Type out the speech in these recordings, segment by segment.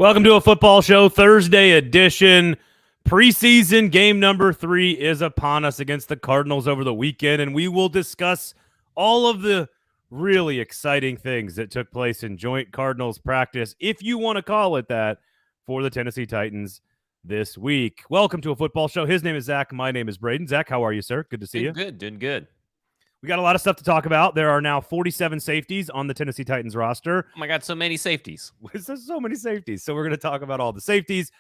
Welcome to a football show, Thursday edition. Preseason game number 3 is upon us against the Cardinals over the weekend, and we will discuss all of the really exciting things that took place in joint Cardinals practice, if you want to call it that, for the Tennessee Titans this week. Welcome to a football show. His name is Zach. My name is Braden. Zach, how are you, sir? Good to see you. Doing good. We got a lot of stuff to talk about. There are now 47 safeties on the Tennessee Titans roster. Oh my God, so many safeties. There's so many safeties. So we're going to talk about all the safeties.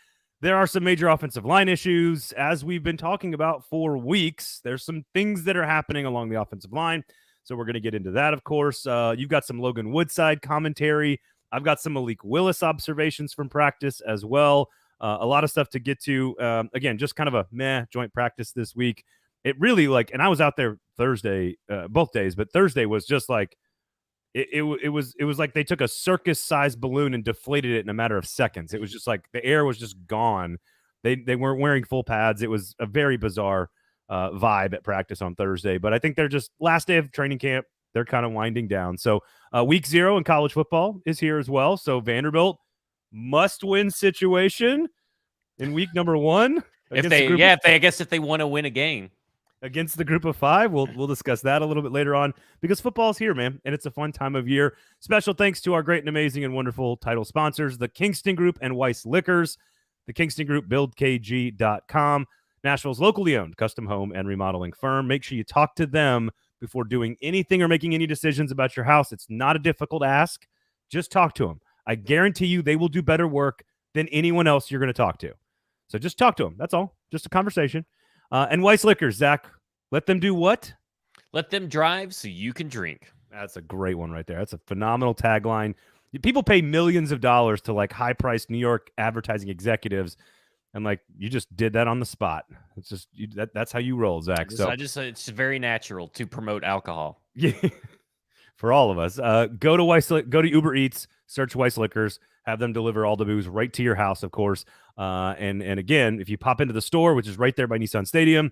There are some major offensive line issues. As we've been talking about for weeks, there's some things that are happening along the offensive line. So we're going to get into that, of course. You've got some Logan Woodside commentary. I've got some Malik Willis observations from practice as well. A lot of stuff to get to. Again, just kind of a meh joint practice this week. It really and I was out there Thursday, both days, but Thursday was just like, it was like they took a circus-sized balloon and deflated it in a matter of seconds. It was just like the air was just gone. They weren't wearing full pads. It was a very bizarre vibe at practice on Thursday. But I think they're just last day of training camp. They're kind of winding down. So week 0 in college football is here as well. So Vanderbilt must-win situation in week number 1. If they want to win a game against the group of 5. We'll discuss that a little bit later on because football's here, man, and it's a fun time of year. Special thanks to our great and amazing and wonderful title sponsors, the Kingston Group and Weiss Liquors. The Kingston Group, buildkg.com, Nashville's locally owned custom home and remodeling firm. Make sure you talk to them before doing anything or making any decisions about your house. It's not a difficult ask. Just talk to them. I guarantee you they will do better work than anyone else you're going to talk to. So just talk to them. That's all. Just a conversation. And Weiss Liquors, Zach, let them do what? Let them drive so you can drink. That's a great one right there. That's a phenomenal tagline. People pay millions of dollars to high-priced New York advertising executives, and you just did that on the spot. It's just that's how you roll, Zach. It's very natural to promote alcohol. Yeah, for all of us. Go to Uber Eats, search Weiss Liquors, have them deliver all the booze right to your house, of course. And again, if you pop into the store, which is right there by Nissan Stadium,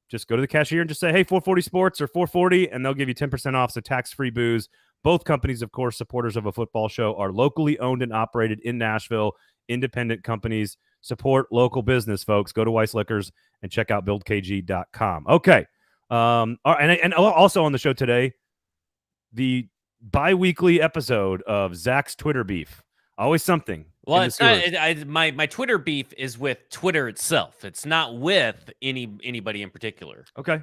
just go to the cashier and just say, hey, 440 Sports or 440, and they'll give you 10% off, so tax-free booze. Both companies, of course, supporters of a football show, are locally owned and operated in Nashville. Independent companies support local business, folks. Go to Weiss Liquors and check out buildkg.com. Okay. All right, and also on the show today, the bi-weekly episode of Zach's Twitter beef. Always something. Well, it's not. My Twitter beef is with Twitter itself. It's not with anybody in particular. Okay.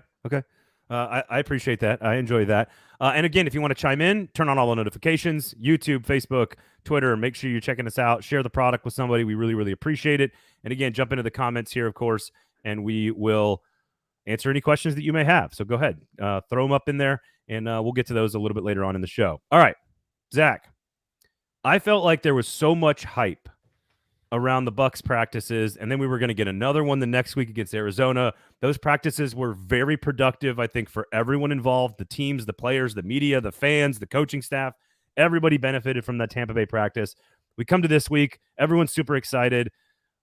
I appreciate that. I enjoy that. And again, if you want to chime in, turn on all the notifications. YouTube, Facebook, Twitter. Make sure you're checking us out. Share the product with somebody. We really, really appreciate it. And again, jump into the comments here, of course, and we will answer any questions that you may have. So go ahead, throw them up in there, and we'll get to those a little bit later on in the show. All right, Zach. I felt like there was so much hype around the Bucs practices, and then we were going to get another one the next week against Arizona. Those practices were very productive, I think, for everyone involved, the teams, the players, the media, the fans, the coaching staff. Everybody benefited from that Tampa Bay practice. We come to this week. Everyone's super excited.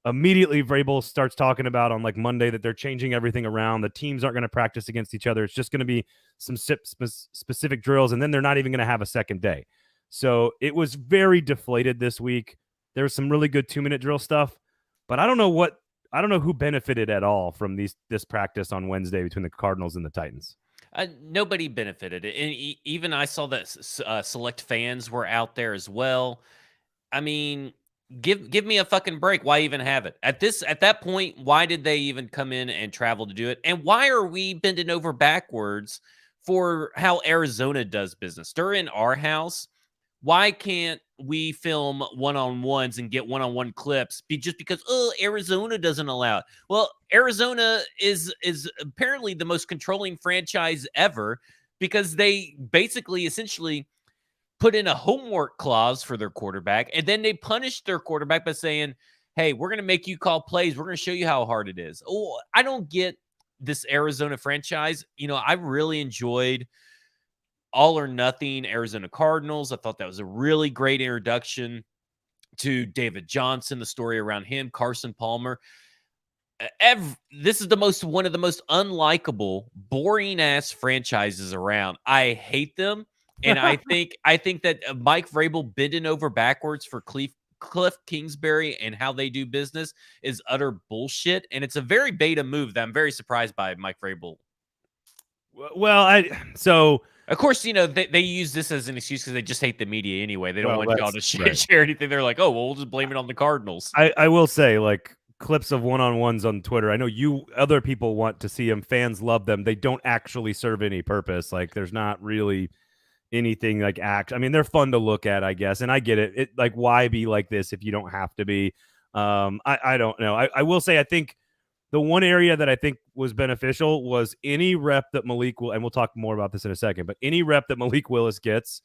Immediately, Vrabel starts talking about on Monday that they're changing everything around. The teams aren't going to practice against each other. It's just going to be some specific drills, and then they're not even going to have a second day. So it was very deflated this week. There was some really good 2-minute drill stuff, but I don't know who benefited at all from this practice on Wednesday between the Cardinals and the Titans. Nobody benefited. And even I saw that select fans were out there as well. I mean, give me a fucking break. Why even have it? At that point, why did they even come in and travel to do it? And why are we bending over backwards for how Arizona does business? They're in our house. Why can't we film one-on-ones and get one-on-one clips just because Arizona doesn't allow it? Well, Arizona is apparently the most controlling franchise ever because they essentially put in a homework clause for their quarterback, and then they punished their quarterback by saying, hey, we're going to make you call plays. We're going to show you how hard it is. Oh, I don't get this Arizona franchise. I really enjoyed All or Nothing Arizona Cardinals. I thought that was a really great introduction to David Johnson, the story around him, Carson Palmer. This is one of the most unlikable, boring-ass franchises around. I hate them, and I think that Mike Vrabel bending over backwards for Cliff Kingsbury and how they do business is utter bullshit, and it's a very beta move that I'm very surprised by Mike Vrabel. Well, Of course, they use this as an excuse because they just hate the media anyway. They don't want y'all to share anything. They're like, oh, well, we'll just blame it on the Cardinals. I will say, like, clips of one-on-ones on Twitter, I know other people want to see them. Fans love them. They don't actually serve any purpose. Like, there's not really anything like I mean, they're fun to look at, I guess. And I get it. Like, why be like this if you don't have to be? I don't know. I will say, I think the one area that I think was beneficial was any rep that Malik will, and we'll talk more about this in a second, but any rep that Malik Willis gets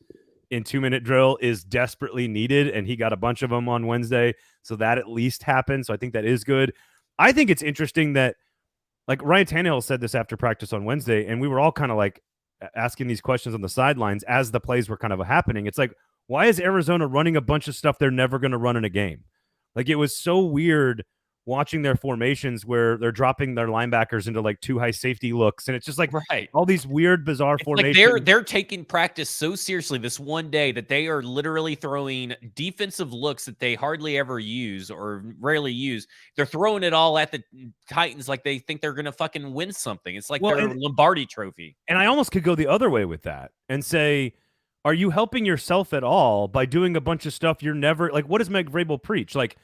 in 2-minute drill is desperately needed. And he got a bunch of them on Wednesday. So that at least happened. So I think that is good. I think it's interesting that, like, Ryan Tannehill said this after practice on Wednesday, and we were all kind of like asking these questions on the sidelines as the plays were kind of happening. It's like, why is Arizona running a bunch of stuff they're never going to run in a game? Like, it was so weird watching their formations where they're dropping their linebackers into like 2 high safety looks. And it's just like all these weird, bizarre formations. Like they're taking practice so seriously this one day that they are literally throwing defensive looks that they hardly ever use or rarely use. They're throwing it all at the Titans like they think they're going to fucking win something. It's like their Lombardi trophy. And I almost could go the other way with that and say, are you helping yourself at all by doing a bunch of stuff you're never, like, what does Mike Vrabel preach? Like,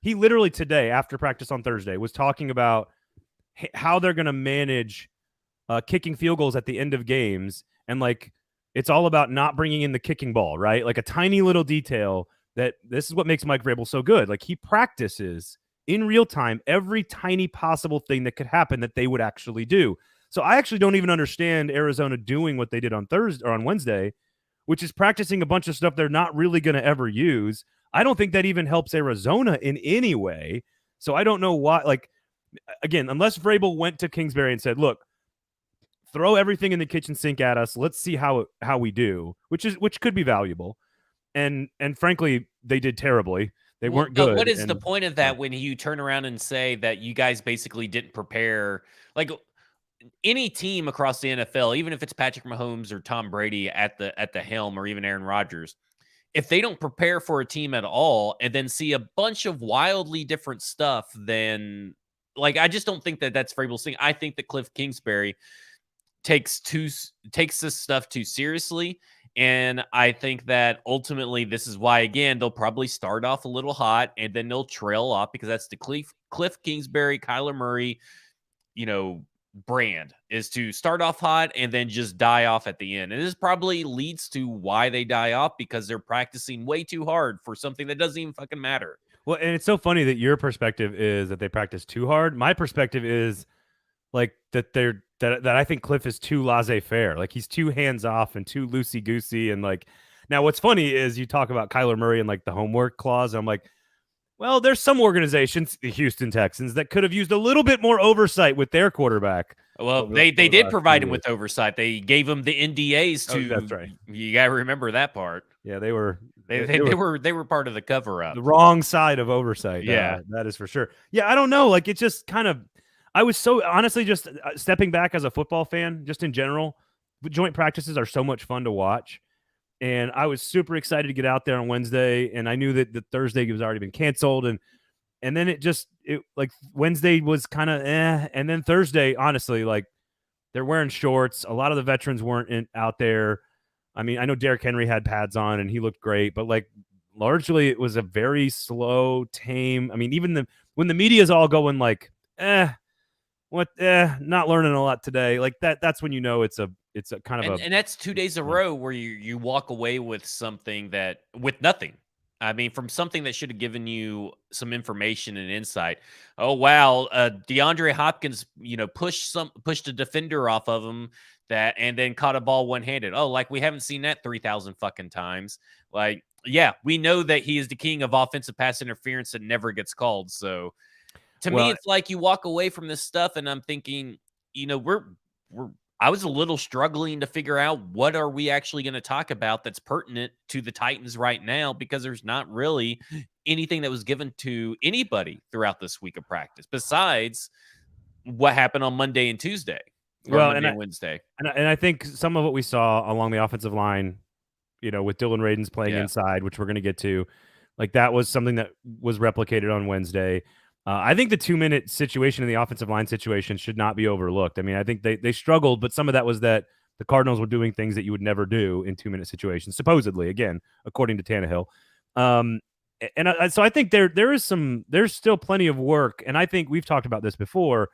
he literally today, after practice on Thursday, was talking about how they're going to manage kicking field goals at the end of games. And, like, it's all about not bringing in the kicking ball, right? Like, a tiny little detail that this is what makes Mike Vrabel so good. Like, he practices in real time every tiny possible thing that could happen that they would actually do. So I actually don't even understand Arizona doing what they did on Thursday or on Wednesday, which is practicing a bunch of stuff they're not really going to ever use. I don't think that even helps Arizona in any way. So I don't know why. Like, again, unless Vrabel went to Kingsbury and said, look, throw everything in the kitchen sink at us. Let's see how we do, which could be valuable. And frankly, they did terribly. They weren't good. What is the point of that when you turn around and say that you guys basically didn't prepare? Like, any team across the NFL, even if it's Patrick Mahomes or Tom Brady at the helm, or even Aaron Rodgers, if they don't prepare for a team at all and then see a bunch of wildly different stuff, then, like, I just don't think that that's Vrabel's thing. I think that Cliff Kingsbury takes this stuff too seriously. And I think that ultimately this is why, again, they'll probably start off a little hot and then they'll trail off, because that's the Cliff Kingsbury, Kyler Murray, brand, is to start off hot and then just die off at the end. And this probably leads to why they die off, because they're practicing way too hard for something that doesn't even fucking matter. Well, and it's so funny that your perspective is that they practice too hard. My perspective is like that that I think Cliff is too laissez-faire. Like, he's too hands-off and too loosey-goosey. And, like, now what's funny is you talk about Kyler Murray and, like, the homework clause. And I'm like, well, there's some organizations, the Houston Texans, that could have used a little bit more oversight with their quarterback. Well, they did provide him with oversight. They gave him the NDAs to. That's right. You got to remember that part. Yeah, they were part of the cover up. The wrong side of oversight. Yeah, that is for sure. Yeah, I don't know. Like, it's just kind of. I was so honestly just stepping back as a football fan, just in general. Joint practices are so much fun to watch. And I was super excited to get out there on Wednesday, and I knew that the Thursday was already been canceled, and then it like Wednesday was kind of and then Thursday, honestly, like, they're wearing shorts. A lot of the veterans weren't out there. I mean, I know Derrick Henry had pads on and he looked great, but, like, largely it was a very slow, tame. I mean, even when the media is all going like, not learning a lot today, like that's when it's a kind of and that's 2 days in a row where you walk away with something with nothing. I mean, from something that should have given you some information and insight. Oh wow, DeAndre Hopkins, pushed a defender off of him and then caught a ball one-handed. Oh, like, we haven't seen that 3,000 fucking times. Like, yeah, we know that he is the king of offensive pass interference that never gets called. So to me, it's like you walk away from this stuff, and I'm thinking, I was a little struggling to figure out what are we actually going to talk about that's pertinent to the Titans right now, because there's not really anything that was given to anybody throughout this week of practice besides what happened on Monday and Tuesday. And Wednesday. And I think some of what we saw along the offensive line, with Dylan Radins playing inside, which we're going to get to, Like that was something that was replicated on Wednesday. I think the 2-minute situation in the offensive line situation should not be overlooked. I mean, I think they struggled, but some of that was that the Cardinals were doing things that you would never do in 2-minute situations, supposedly, again, according to Tannehill. So I think there's still plenty of work, and I think we've talked about this before.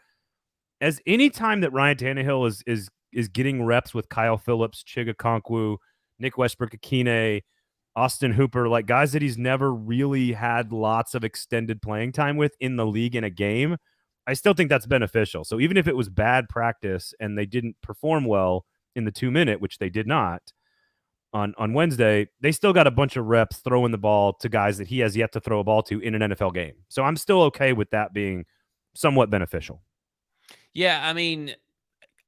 As any time that Ryan Tannehill is getting reps with Kyle Phillips, Chiga Konkwu, Nick Westbrook-Akine, Austin Hooper, like guys that he's never really had lots of extended playing time with in the league in a game, I still think that's beneficial. So even if it was bad practice and they didn't perform well in the 2-minute, which they did not on Wednesday, they still got a bunch of reps throwing the ball to guys that he has yet to throw a ball to in an NFL game. So I'm still okay with that being somewhat beneficial. Yeah, I mean,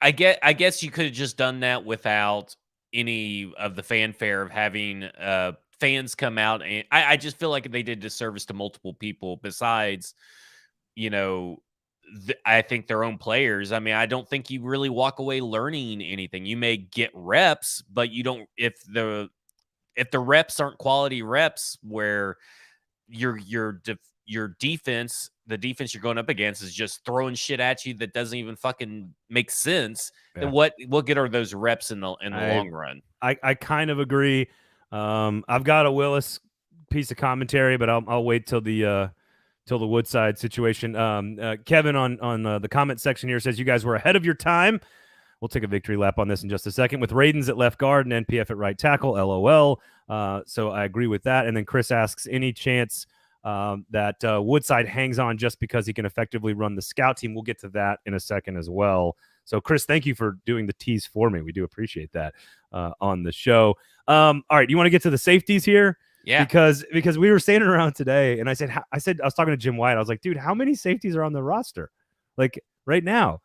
I guess you could have just done that without any of the fanfare of having fans come out, and I just feel like they did disservice to multiple people besides, you know, I think their own players. I mean, I don't think you really walk away learning anything. You may get reps, but you don't if the reps aren't quality reps where your defense, the defense you're going up against is just throwing shit at you that doesn't even fucking make sense. Yeah. Then what good are those reps in the long run? I kind of agree. I've got a Willis piece of commentary, but I'll wait till the Woodside situation. Kevin on the comment section here says you guys were ahead of your time. We'll take a victory lap on this in just a second with Radens at left guard and NPF at right tackle. LOL. So I agree with that. And then Chris asks, any chance that Woodside hangs on just because he can effectively run the scout team? We'll get to that in a second as well. So, Chris, thank you for doing the tease for me. We do appreciate that on the show. All right, you want to get to the safeties here? Yeah. Because we were standing around today, and I said I was talking to Jim White. I was like, dude, how many safeties are on the roster? Like right now.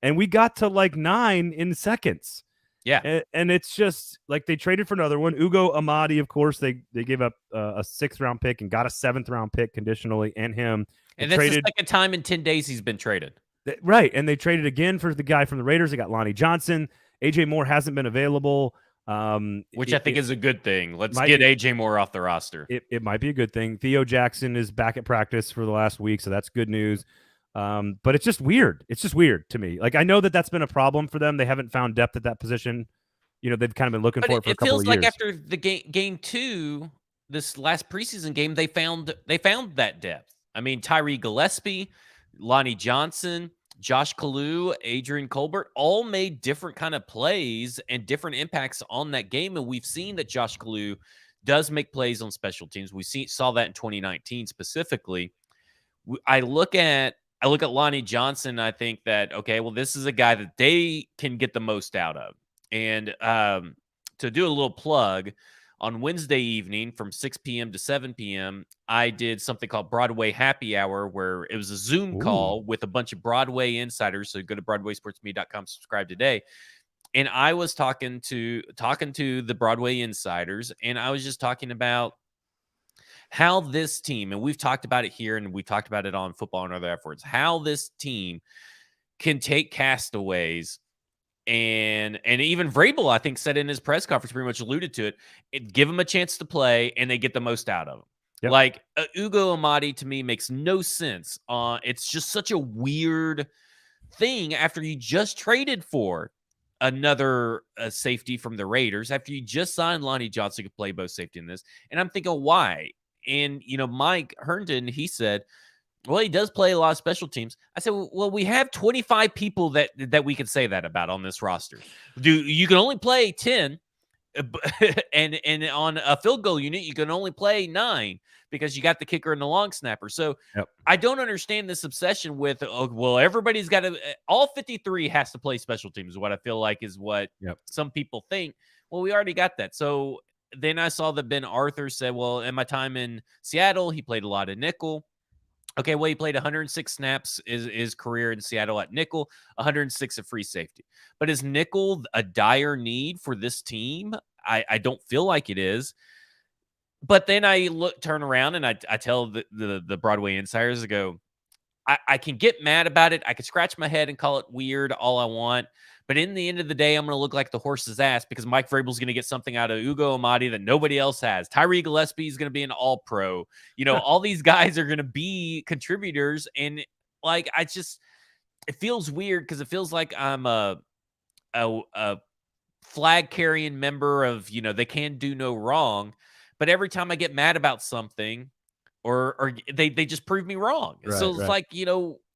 And we got to like 9 in seconds. Yeah. And it's just like they traded for another one. Ugo Amadi, of course, they gave up a 6th-round pick and got a 7th-round pick conditionally, and him. And that's the second time in 10 days he's been traded. Right. And they traded again for the guy from the Raiders. They got Lonnie Johnson. AJ Moore hasn't been available. Which I think is a good thing. Let's get AJ Moore off the roster. It might be a good thing. Theo Jackson is back at practice for the last week, so that's good news. But it's just weird. It's just weird to me. Like, I know that's been a problem for them. They haven't found depth at that position. You know, they've kind of been looking for it for a couple of years. It feels like after the game 2, this last preseason game, they found that depth. I mean, Tyree Gillespie, Lonnie Johnson, Josh Kalu, Adrian Colbert all made different kind of plays and different impacts on that game. And we've seen that Josh Kalu does make plays on special teams. We saw that in 2019 specifically. I look at Lonnie Johnson. I think that, okay, well, this is a guy that they can get the most out of. And to do a little plug, on Wednesday evening from 6 p.m. to 7 p.m., I did something called Broadway Happy Hour, where it was a Zoom call with a bunch of Broadway insiders. So go to BroadwaySportsMedia.com, subscribe today. And I was talking to the Broadway insiders, and I was just talking about how this team, and we've talked about it here, and we talked about it on Football and Other Efforts, how this team can take castaways. And even Vrabel, I think, said in his press conference, pretty much alluded to it, give them a chance to play, and they get the most out of them. Yep. Like, Ugo Amadi, to me, makes no sense. It's just such a weird thing after you just traded for another safety from the Raiders, after you just signed Lonnie Johnson to play both safety in this. And I'm thinking, why? And, Mike Herndon, he said, well, he does play a lot of special teams. I said, well, we have 25 people that we can say that about on this roster. You can only play 10, and on a field goal unit, you can only play 9 because you got the kicker and the long snapper. So yep. I don't understand this obsession with, well, everybody's got to, all 53 has to play special teams, is what I feel like is what some people think. Well, we already got that. So then I saw that Ben Arthur said, well, in my time in Seattle, he played a lot of nickel. Okay, well, he played 106 snaps his career in Seattle at nickel, 106 at free safety. But is nickel a dire need for this team? I don't feel like it is. But then I turn around and I tell the Broadway insiders, I go, I can get mad about it. I can scratch my head and call it weird all I want. But in the end of the day, I'm going to look like the horse's ass because Mike Vrabel's going to get something out of Ugo Amadi that nobody else has. Tyree Gillespie is going to be an all-pro. All these guys are going to be contributors. And, like, it feels weird because it feels like I'm a flag-carrying member of, they can do no wrong. But every time I get mad about something, or they just prove me wrong. Right, So it's like,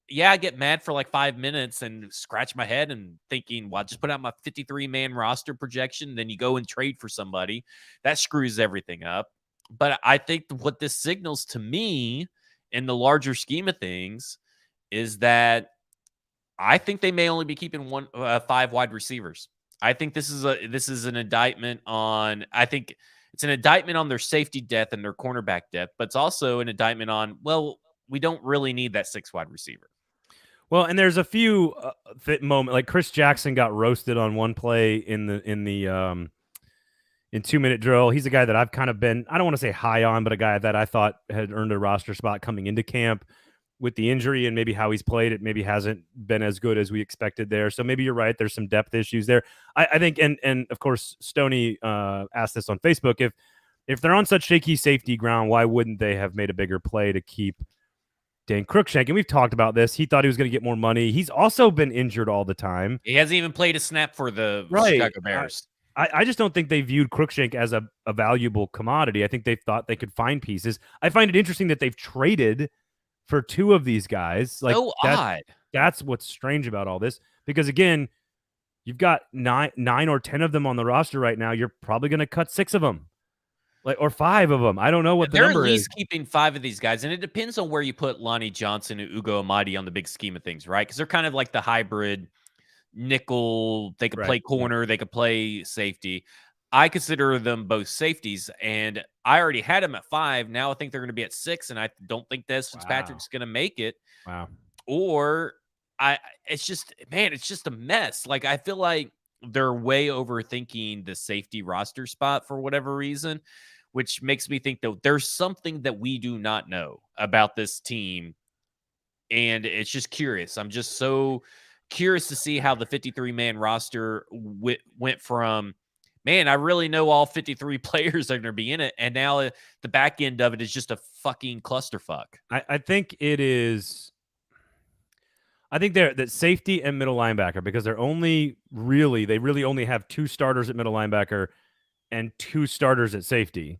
yeah, I get mad for like 5 minutes and scratch my head and thinking, well, I just put out my 53-man roster projection. Then you go and trade for somebody. That screws everything up. But I think what this signals to me in the larger scheme of things is that I think they may only be keeping 5 wide receivers. I think this is an indictment on, I think it's an indictment on their safety depth and their cornerback depth, but it's also an indictment on, well, we don't really need that 6 wide receiver. Well, and there's a few moment, like Chris Jackson got roasted on one play in 2-minute drill. He's a guy that I've kind of been, I don't want to say high on, but a guy that I thought had earned a roster spot coming into camp. With the injury and maybe how he's played, it maybe hasn't been as good as we expected there. So maybe you're right. There's some depth issues there. I think, and of course, Stoney asked this on Facebook, if they're on such shaky safety ground, why wouldn't they have made a bigger play to keep Dan Cruikshank? And we've talked about this. He thought he was going to get more money. He's also been injured all the time. He hasn't even played a snap for the Chicago Bears. I just don't think they viewed Cruikshank as a valuable commodity. I think they thought they could find pieces. I find it interesting that they've traded for 2 of these guys. Like, so odd. That's what's strange about all this. Because again, you've got 9 or 10 of them on the roster right now. You're probably going to cut 6 of them, or 5 of them. I don't know what the number is. They're at least keeping 5 of these guys, and it depends on where you put Lonnie Johnson and Ugo Amadi on the big scheme of things, right? Because they're kind of like the hybrid nickel. They could play corner, they could play safety. I consider them both safeties, and I already had them at 5. Now I think they're going to be at 6, and I don't think Des Fitzpatrick's going to make it. Wow. Or it's just a mess. Like, I feel like they're way overthinking the safety roster spot for whatever reason, which makes me think that there's something that we do not know about this team. And it's just curious. I'm just so curious to see how the 53-man roster went from, man, I really know all 53 players are going to be in it. And now the back end of it is just a fucking clusterfuck. I think it is. I think they're that safety and middle linebacker, because they really only have 2 starters at middle linebacker and 2 starters at safety.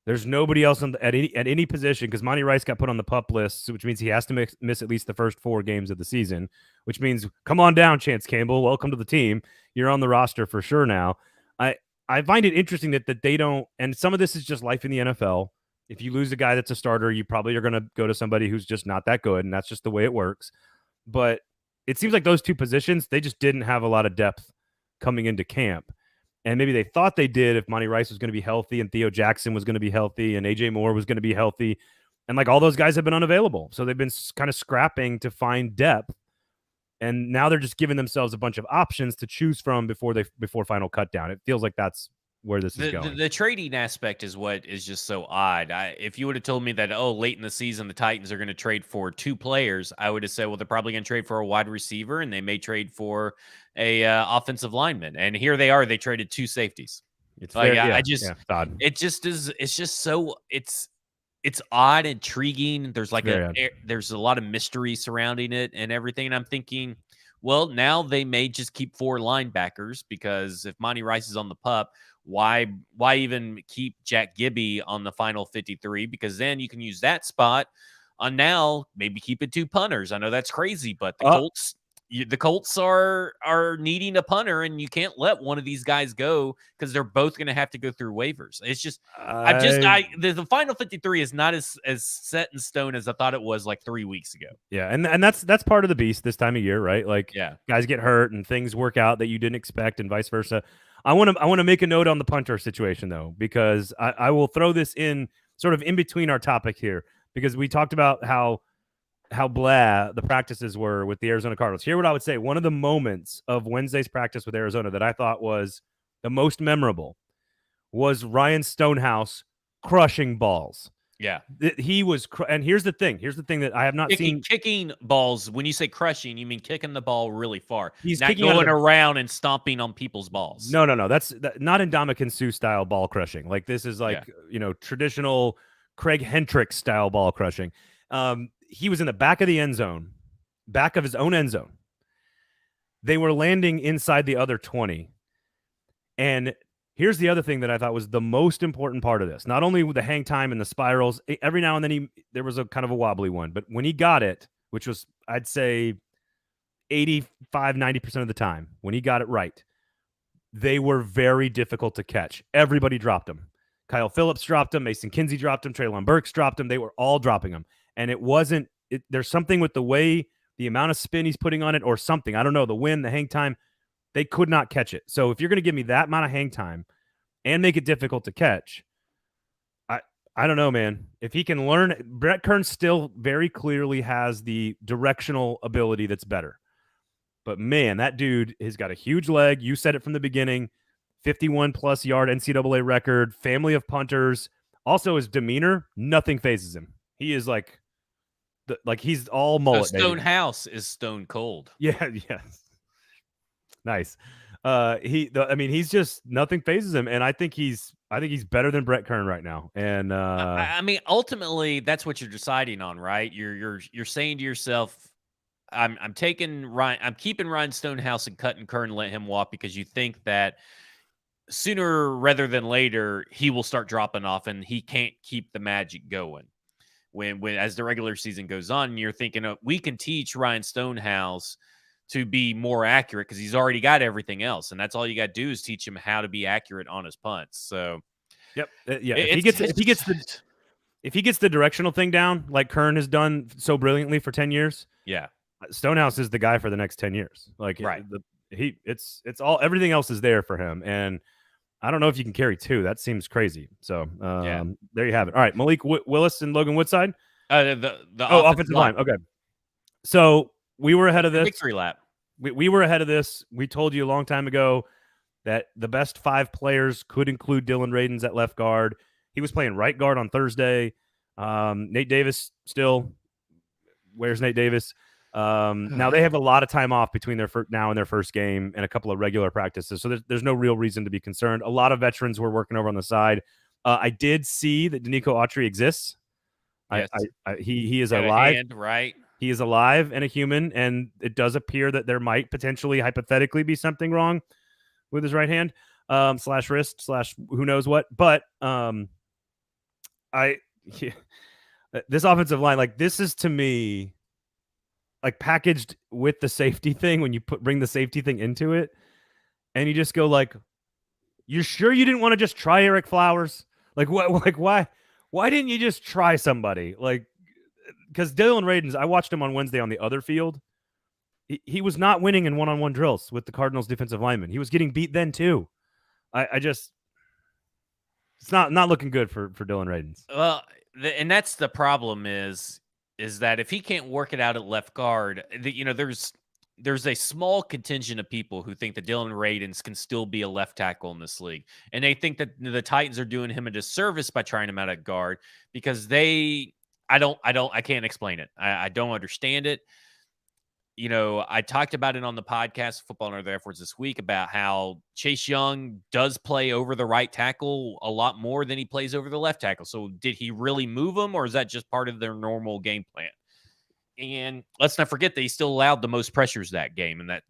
There's nobody else at any position, because Monty Rice got put on the PUP list, which means he has to miss at least the first 4 games of the season, which means come on down, Chance Campbell. Welcome to the team. You're on the roster for sure now. I find it interesting that they don't, and some of this is just life in the NFL. If you lose a guy that's a starter, you probably are going to go to somebody who's just not that good, and that's just the way it works. But it seems like those 2 positions, they just didn't have a lot of depth coming into camp. And maybe they thought they did if Monty Rice was going to be healthy and Theo Jackson was going to be healthy and AJ Moore was going to be healthy. And like all those guys have been unavailable. So they've been kind of scrapping to find depth. And now they're just giving themselves a bunch of options to choose from before final cut down. It feels like that's where this is going. The trading aspect is what is just so odd. If you would have told me that, late in the season, the Titans are going to trade for 2 players, I would have said, well, they're probably going to trade for a wide receiver and they may trade for a offensive lineman. And here they are. They traded 2 safeties. It's like, odd. It just is. It's just so it's odd, intriguing. There's like there's a lot of mystery surrounding it and everything. And I'm thinking, well, now they may just keep 4 linebackers, because if Monty Rice is on the PUP, why even keep Jack Gibby on the final 53? Because then you can use that spot on now, maybe keep it 2 punters. I know that's crazy, but the Colts are needing a punter, and you can't let one of these guys go because they're both going to have to go through waivers. It's just, the final 53 is not as set in stone as I thought it was like 3 weeks ago. Yeah, and that's part of the beast this time of year, right? Like, guys get hurt and things work out that you didn't expect, and vice versa. I want to make a note on the punter situation though, because I will throw this in sort of in between our topic here, because we talked about how blah the practices were with the Arizona Cardinals. Here, what I would say, one of the moments of Wednesday's practice with Arizona that I thought was the most memorable was Ryan Stonehouse crushing balls. Yeah. He was, and here's the thing. Here's the thing that I have not seen. Kicking balls, when you say crushing, you mean kicking the ball really far. He's Not kicking out of going the. around and stomping on people's balls. No. That's not Ndamukong Suh style ball crushing. Like this is Yeah. traditional Craig Hendricks style ball crushing. He was in the back of the end zone, back of his own end zone. They were landing inside the other 20. And here's the other thing that I thought was the most important part of this. Not only the hang time and the spirals, every now and then there was a kind of a wobbly one, but when he got it, which was, I'd say 85, 90% of the time, when he got it right, they were very difficult to catch. Everybody dropped them. Kyle Phillips dropped him. Mason Kinsey dropped him. Treylon Burks dropped him. They were all dropping him. And it wasn't, there's something with the way, the amount of spin he's putting on it or something. I don't know, the wind, the hang time. They could not catch it. So if you're going to give me that amount of hang time and make it difficult to catch, I don't know, man. If he can learn, Brett Kern still very clearly has the directional ability that's better. But man, that dude has got a huge leg. You said it from the beginning. 51-plus yard NCAA record, family of punters. Also, his demeanor, nothing phases him. He is like he's all mullet. So Stonehouse is stone cold. Yeah, yes. Nice. He's just nothing phases him, and I think he's better than Brett Kern right now. And I mean, ultimately, that's what you're deciding on, right? You're saying to yourself, I'm keeping Ryan Stonehouse and cutting Kern, let him walk, because you think that sooner rather than later he will start dropping off and he can't keep the magic going. When as the regular season goes on, you're thinking, we can teach Ryan Stonehouse to be more accurate because he's already got everything else, and that's all you got to do is teach him how to be accurate on his punts. So, yep, if he gets the directional thing down like Kern has done so brilliantly for 10 years, yeah, Stonehouse is the guy for the next 10 years. Like, right. It's all, everything else is there for him, and I don't know if you can carry two. That seems crazy. So there you have it. All right, Malik Willis and Logan Woodside. The offensive line. Okay, so we were ahead of this. Victory lap. We were ahead of this. We told you a long time ago that the best 5 players could include Dylan Radins at left guard. He was playing right guard on Thursday. Nate Davis still. Where's Nate Davis? Now they have a lot of time off between now and their first game and a couple of regular practices. So there's no real reason to be concerned. A lot of veterans were working over on the side. I did see that Danico Autry exists. Yes. He is alive. Right. He is alive and a human, and it does appear that there might potentially, hypothetically, be something wrong with his right hand, / wrist / who knows what. But this offensive line, like, this is to me like packaged with the safety thing when you bring the safety thing into it, and you just go like, "You're sure you didn't want to just try Eric Flowers? Like what? Like why didn't you just try somebody like?" Because Dylan Radins, I watched him on Wednesday on the other field. He was not winning in one-on-one drills with the Cardinals defensive lineman. He was getting beat then too. It's not looking good for Dylan Radins. Well, and that's the problem is that if he can't work it out at left guard, there's a small contingent of people who think that Dylan Radins can still be a left tackle in this league, and they think that the Titans are doing him a disservice by trying him out at guard because I can't explain it. I don't understand it. I talked about it on the podcast, Football Under the Efforts, this week, about how Chase Young does play over the right tackle a lot more than he plays over the left tackle. So did he really move him, or is that just part of their normal game plan? And let's not forget that he still allowed the most pressures that game, and that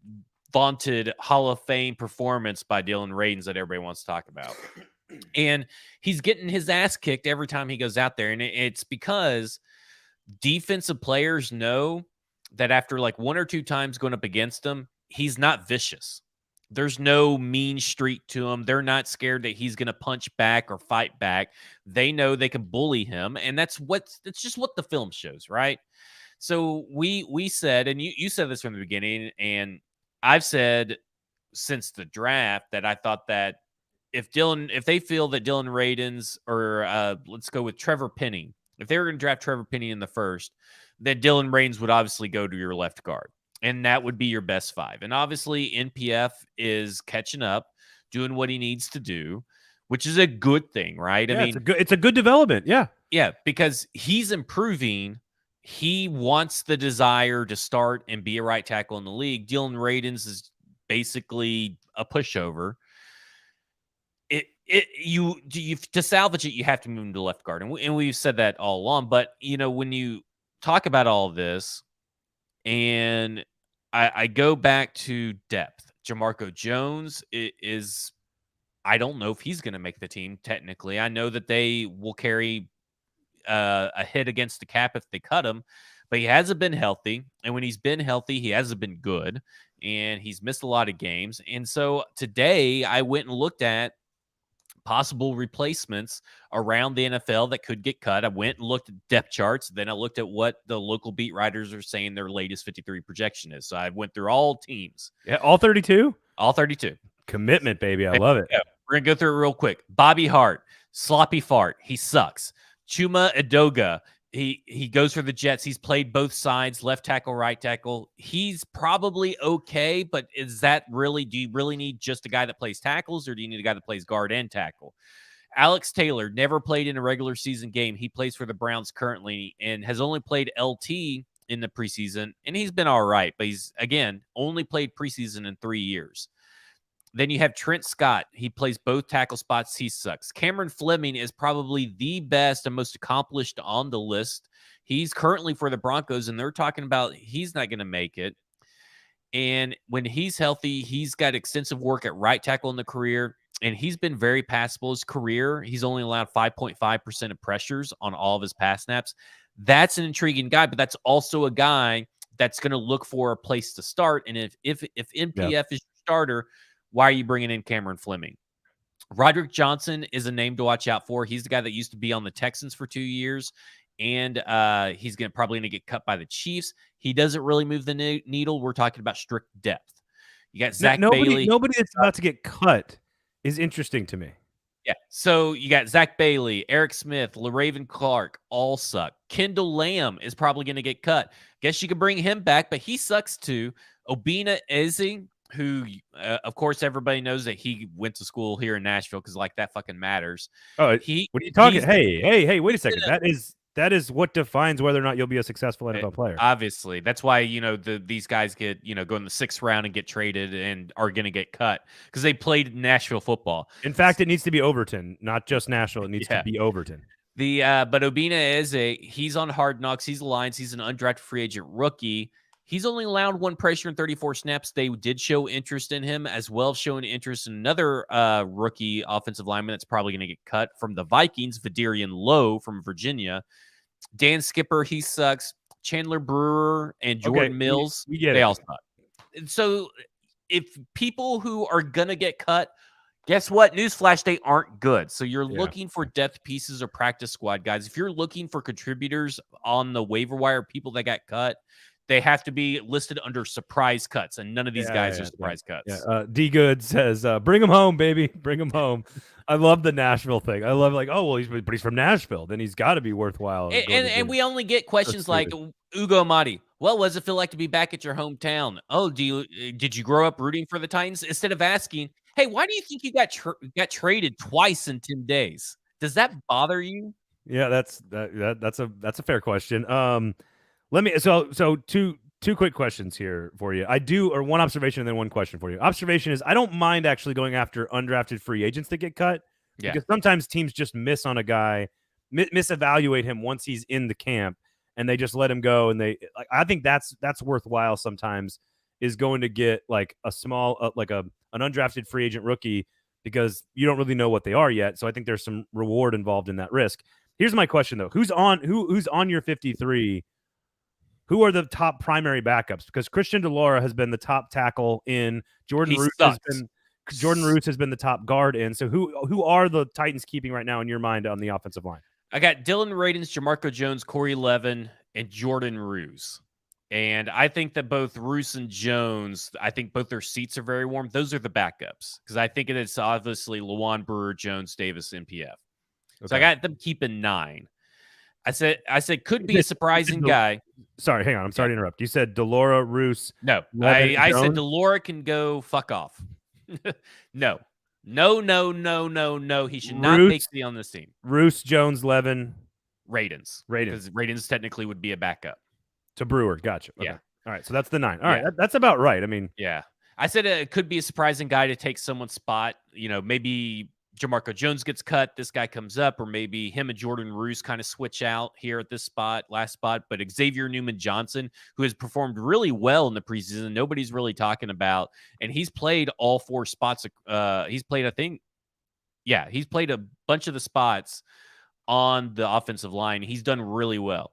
vaunted Hall of Fame performance by Dylan Radins that everybody wants to talk about. And he's getting his ass kicked every time he goes out there. And it's because defensive players know that after like 1 or 2 times going up against him, he's not vicious. There's no mean streak to him. They're not scared that he's going to punch back or fight back. They know they can bully him. And that's just what the film shows, right? So we said, and you said this from the beginning, and I've said since the draft that I thought that if they feel that Dylan Radins, or let's go with Trevor Penning, if they were going to draft Trevor Penning in the first, then Dylan Radins would obviously go to your left guard, and that would be your best 5. And obviously NPF is catching up, doing what he needs to do, which is a good thing, right? Yeah, I mean, it's a good development. Yeah. Yeah, because he's improving. He wants the desire to start and be a right tackle in the league. Dylan Radins is basically a pushover. You to salvage it, you have to move him to left guard, and we've said that all along. But when you talk about all of this, and I go back to depth, Jamarco Jones is. I don't know if he's going to make the team. Technically, I know that they will carry a hit against the cap if they cut him, but he hasn't been healthy. And when he's been healthy, he hasn't been good, and he's missed a lot of games. And so today I went and looked at possible replacements around the NFL that could get cut. I went and looked at depth charts. Then I looked at what the local beat writers are saying their latest 53 projection is. So I went through all teams. Yeah, all 32? All 32. Commitment, baby. I love it. Yeah, we're going to go through it real quick. Bobby Hart, sloppy fart. He sucks. Chuma Edoga, he goes for the Jets. He's played both sides, left tackle, right tackle. He's probably okay, but is that really, do you really need just a guy that plays tackles, or do you need a guy that plays guard and tackle? Alex Taylor never played in a regular season game. He plays for the Browns currently and has only played LT in the preseason, and he's been all right, but he's, again, only played preseason in 3 years. Then you have Trent Scott. He plays both tackle spots. He sucks. Cameron Fleming is probably the best and most accomplished on the list. He's currently for the Broncos, and they're talking about he's not going to make it. And when he's healthy, he's got extensive work at right tackle in the career, and he's been very passable his career. He's only allowed 5.5% of pressures on all of his pass snaps. That's an intriguing guy, but that's also a guy that's going to look for a place to start. And if NPF is your starter, why are you bringing in Cameron Fleming? Roderick Johnson is a name to watch out for. He's the guy that used to be on the Texans for 2 years, and he's probably going to get cut by the Chiefs. He doesn't really move the needle. We're talking about strict depth. You got Zach Bailey. Nobody that's about to get cut is interesting to me. Yeah. So you got Zach Bailey, Eric Smith, LaRaven Clark, all suck. Kendall Lamb is probably going to get cut. Guess you could bring him back, but he sucks too. Obina Eze, who, of course, everybody knows that he went to school here in Nashville because, like, that fucking matters. Oh, what are you talking? Hey, wait a second. That is what defines whether or not you'll be a successful NFL player. Obviously, that's why these guys get go in the 6th round and get traded and are going to get cut because they played Nashville football. In fact, it needs to be Overton, not just Nashville. It needs to be Overton. But Obina Eze, he's on Hard Knocks. He's a Lions. He's an undrafted free agent rookie. He's only allowed 1 pressure in 34 snaps. They did show interest in him, as well as showing interest in another rookie offensive lineman that's probably going to get cut from the Vikings, Vidarian Lowe from Virginia. Dan Skipper, he sucks. Chandler Brewer and Jordan Mills, they all suck. So if people who are going to get cut, guess what? Newsflash, they aren't good. So you're looking for depth pieces or practice squad guys. If you're looking for contributors on the waiver wire, people that got cut, they have to be listed under surprise cuts, and none of these guys are surprise cuts. Yeah. D Good says, "Bring him home, baby. Bring him home." I love the Nashville thing. I love but he's from Nashville. Then he's got to be worthwhile. And we only get questions like Ugo Amadi. What does it feel like to be back at your hometown? Oh, did you grow up rooting for the Titans? Instead of asking, hey, why do you think you got traded twice in 10 days? Does that bother you? Yeah, that's a fair question. Let me two quick questions here for you. One observation and then one question for you. Observation is I don't mind actually going after undrafted free agents that get cut because sometimes teams just miss on a guy, misevaluate him once he's in the camp, and they just let him go. And I think that's worthwhile sometimes is going to get like a small an undrafted free agent rookie because you don't really know what they are yet. So I think there's some reward involved in that risk. Here's my question though: who's on your 53? Who are the top primary backups? Because Christian DeLaura has been the top tackle in. Jordan Roos has been the top guard in. So who are the Titans keeping right now in your mind on the offensive line? I got Dylan Radins, Jamarco Jones, Corey Levin, and Jordan Roos. And I think that both Roos and Jones, I think both their seats are very warm. Those are the backups because I think it's obviously Lawan Brewer, Jones, Davis, NPF. Okay. So I got them keeping 9. I said could be a surprising guy. Sorry, hang on. I'm sorry to interrupt. You said DeLaura, Roos. No, I said DeLaura can go fuck off. No. He should not make the on this team. Roos, Jones, Levin. Radens. Raidens. Because Radens technically would be a backup. To Brewer. Gotcha. Okay. Yeah. All right. So that's the 9. All right. That's about right. I mean, yeah. I said it could be a surprising guy to take someone's spot. Maybe Jamarco Jones gets cut. This guy comes up, or maybe him and Jordan Roos kind of switch out here at this last spot. But Xavier Newman-Johnson, who has performed really well in the preseason, nobody's really talking about, and he's played all 4 spots. He's played, he's played a bunch of the spots on the offensive line. He's done really well.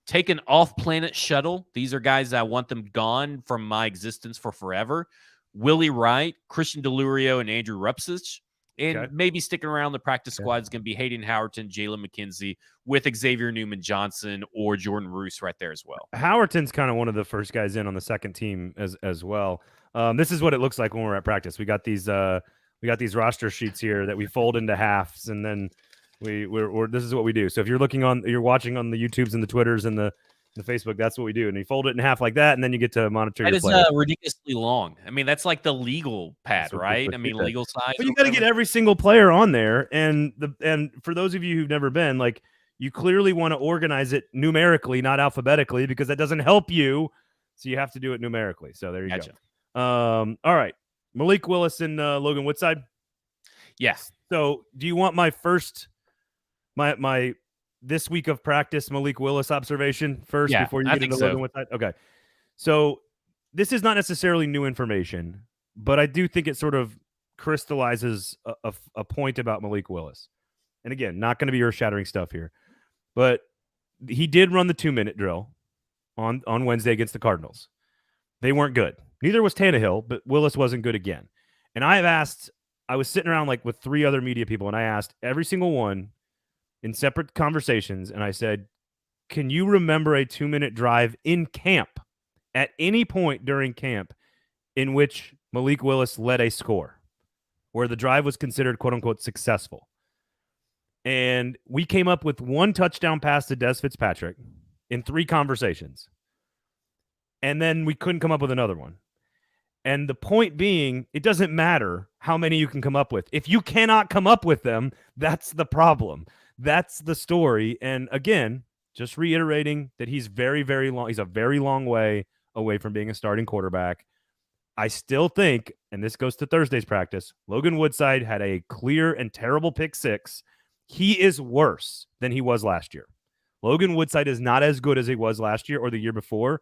Take an off-planet shuttle. These are guys I want them gone from my existence for forever. Willie Wright, Christian DeLurio, and Andrew Rupsich. And maybe sticking around the practice squad is going to be Hayden Howerton, Jalen McKenzie, with Xavier Newman-Johnson or Jordan Roos right there as well. Howerton's kind of one of the first guys in on the second team as well. This is what it looks like when we're at practice. We got these roster sheets here that we fold into halves, and then we're this is what we do. So if you're watching on the YouTubes and the Twitters and the Facebook, that's what we do. And you fold it in half like that, and then you get to monitor your players. That is ridiculously long. I mean, that's like the legal pad, right? I mean, legal size. But you got to get every single player on there. And for those of you who've never been, like, you clearly want to organize it numerically, not alphabetically, because that doesn't help you. So you have to do it numerically. So there you go. All right. Malik Willis and Logan Woodside. Yes. So do you want my first my this week of practice Malik Willis observation first before you get into Logan Woodside? Okay. So this is not necessarily new information, but I do think it sort of crystallizes a point about Malik Willis. And again, not going to be earth-shattering stuff here, but he did run the 2-minute drill on Wednesday against the Cardinals. They weren't good. Neither was Tannehill, but Willis wasn't good again. And I was sitting around like with 3 other media people, and I asked every single one in separate conversations, and I said, can you remember a 2-minute drive in camp at any point during camp in which Malik Willis led a score where the drive was considered quote-unquote successful? And we came up with 1 touchdown pass to Des Fitzpatrick in 3 conversations. And then we couldn't come up with another one. And the point being, it doesn't matter how many you can come up with. If you cannot come up with them, that's the problem. That's the story. And again, just reiterating that he's very, very long. He's a very long way away from being a starting quarterback. I still think, and this goes to Thursday's practice, Logan Woodside had a clear and terrible pick 6. He is worse than he was last year. Logan Woodside is not as good as he was last year or the year before.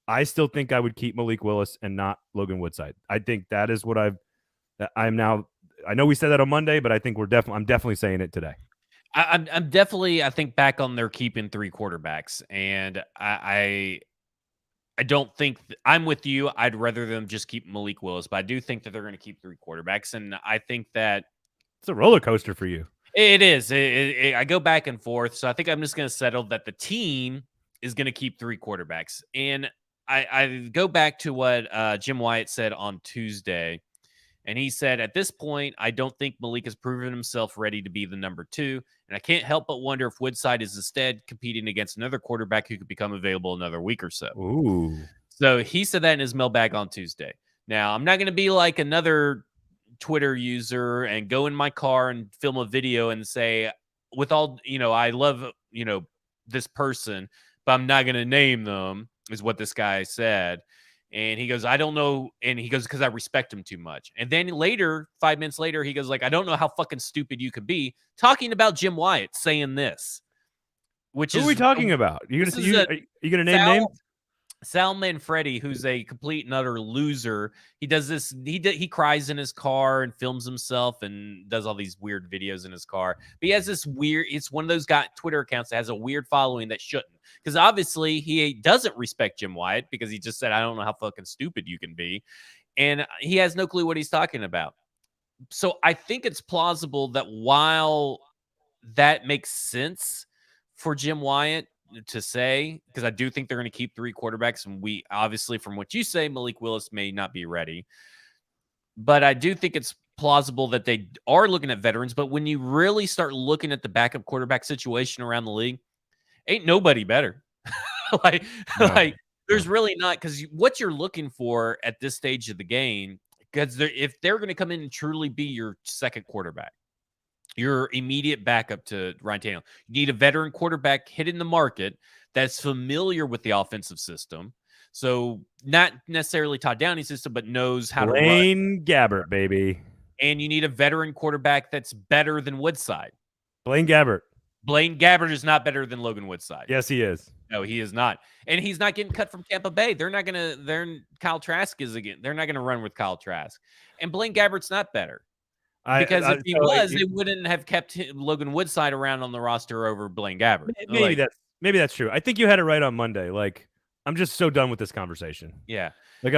I still think I would keep Malik Willis and not Logan Woodside. I think that is what I'm now. I know we said that on Monday, but I think I'm definitely saying it today. I'm definitely, I think, back on their keeping 3 quarterbacks, and I don't think I'm with you. I'd rather them just keep Malik Willis, but I do think that they're going to keep 3 quarterbacks, and I think that it's a roller coaster for you. It is. I go back and forth, so I think I'm just going to settle that the team is going to keep 3 quarterbacks, and I go back to what Jim Wyatt said on Tuesday. And he said, at this point, I don't think Malik has proven himself ready to be the number 2. And I can't help but wonder if Woodside is instead competing against another quarterback who could become available another week or so. Ooh. So he said that in his mailbag on Tuesday. Now, I'm not going to be like another Twitter user and go in my car and film a video and say, with all, I love, this person, but I'm not going to name them, is what this guy said. And he goes, I don't know. And he goes, because I respect him too much. And then later, 5 minutes later, he goes, like, I don't know how fucking stupid you could be, talking about Jim Wyatt saying this. Who are we talking about? Are you gonna name names? Sal Manfredi, who's a complete and utter loser. He does this. He cries in his car and films himself and does all these weird videos in his car. But he has this weird. It's one of those Twitter accounts that has a weird following that shouldn't. Because obviously he doesn't respect Jim Wyatt because he just said, I don't know how fucking stupid you can be. And he has no clue what he's talking about. So I think it's plausible that while that makes sense for Jim Wyatt to say, because I do think they're going to keep 3 quarterbacks, and we obviously, from what you say, Malik Willis may not be ready. But I do think it's plausible that they are looking at veterans. But when you really start looking at the backup quarterback situation around the league, ain't nobody better. There's really not, because what you're looking for at this stage of the game, because if they're going to come in and truly be your second quarterback, your immediate backup to Ryan Tannehill. You need a veteran quarterback hitting the market that's familiar with the offensive system. So not necessarily Todd Downey's system, but knows how to run. Blaine Gabbert, baby. And you need a veteran quarterback that's better than Woodside. Blaine Gabbert. Blaine Gabbert is not better than Logan Woodside. Yes, he is. No, he is not. And he's not getting cut from Tampa Bay. They're not going to Kyle Trask is again. They're not going to run with Kyle Trask. And Blaine Gabbert's not better. Because if he was, they wouldn't have kept Logan Woodside around on the roster over Blaine Gabbert. Maybe that's true. I think you had it right on Monday. Like, I'm just so done with this conversation. Yeah. Like,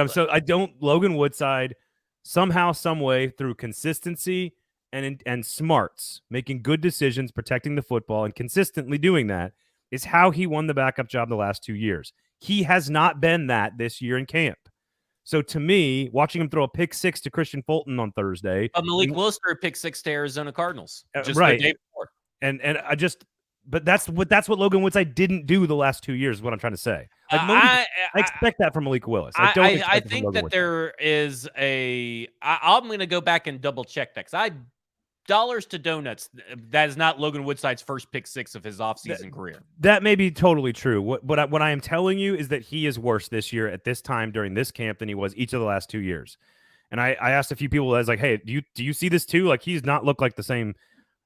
Logan Woodside somehow, some way, through consistency and smarts, making good decisions, protecting the football, and consistently doing that is how he won the backup job the last 2 years. He has not been that this year in camp. So to me, watching him throw a pick six to Christian Fulton on Thursday, Malik Willis threw a pick six to Arizona Cardinals just right. the day before. But that's what Logan Woodside didn't do the last 2 years. Is what I'm trying to say. Like I expect that from Malik Willis. I think that there is I'm going to go back and double check that because dollars to donuts. That is not Logan Woodside's first pick six of his offseason career. That may be totally true. What I am telling you is that he is worse this year at this time during this camp than he was each of the last 2 years. And I asked a few people, I was like, hey, do you see this too? Like, he's not looked like the same.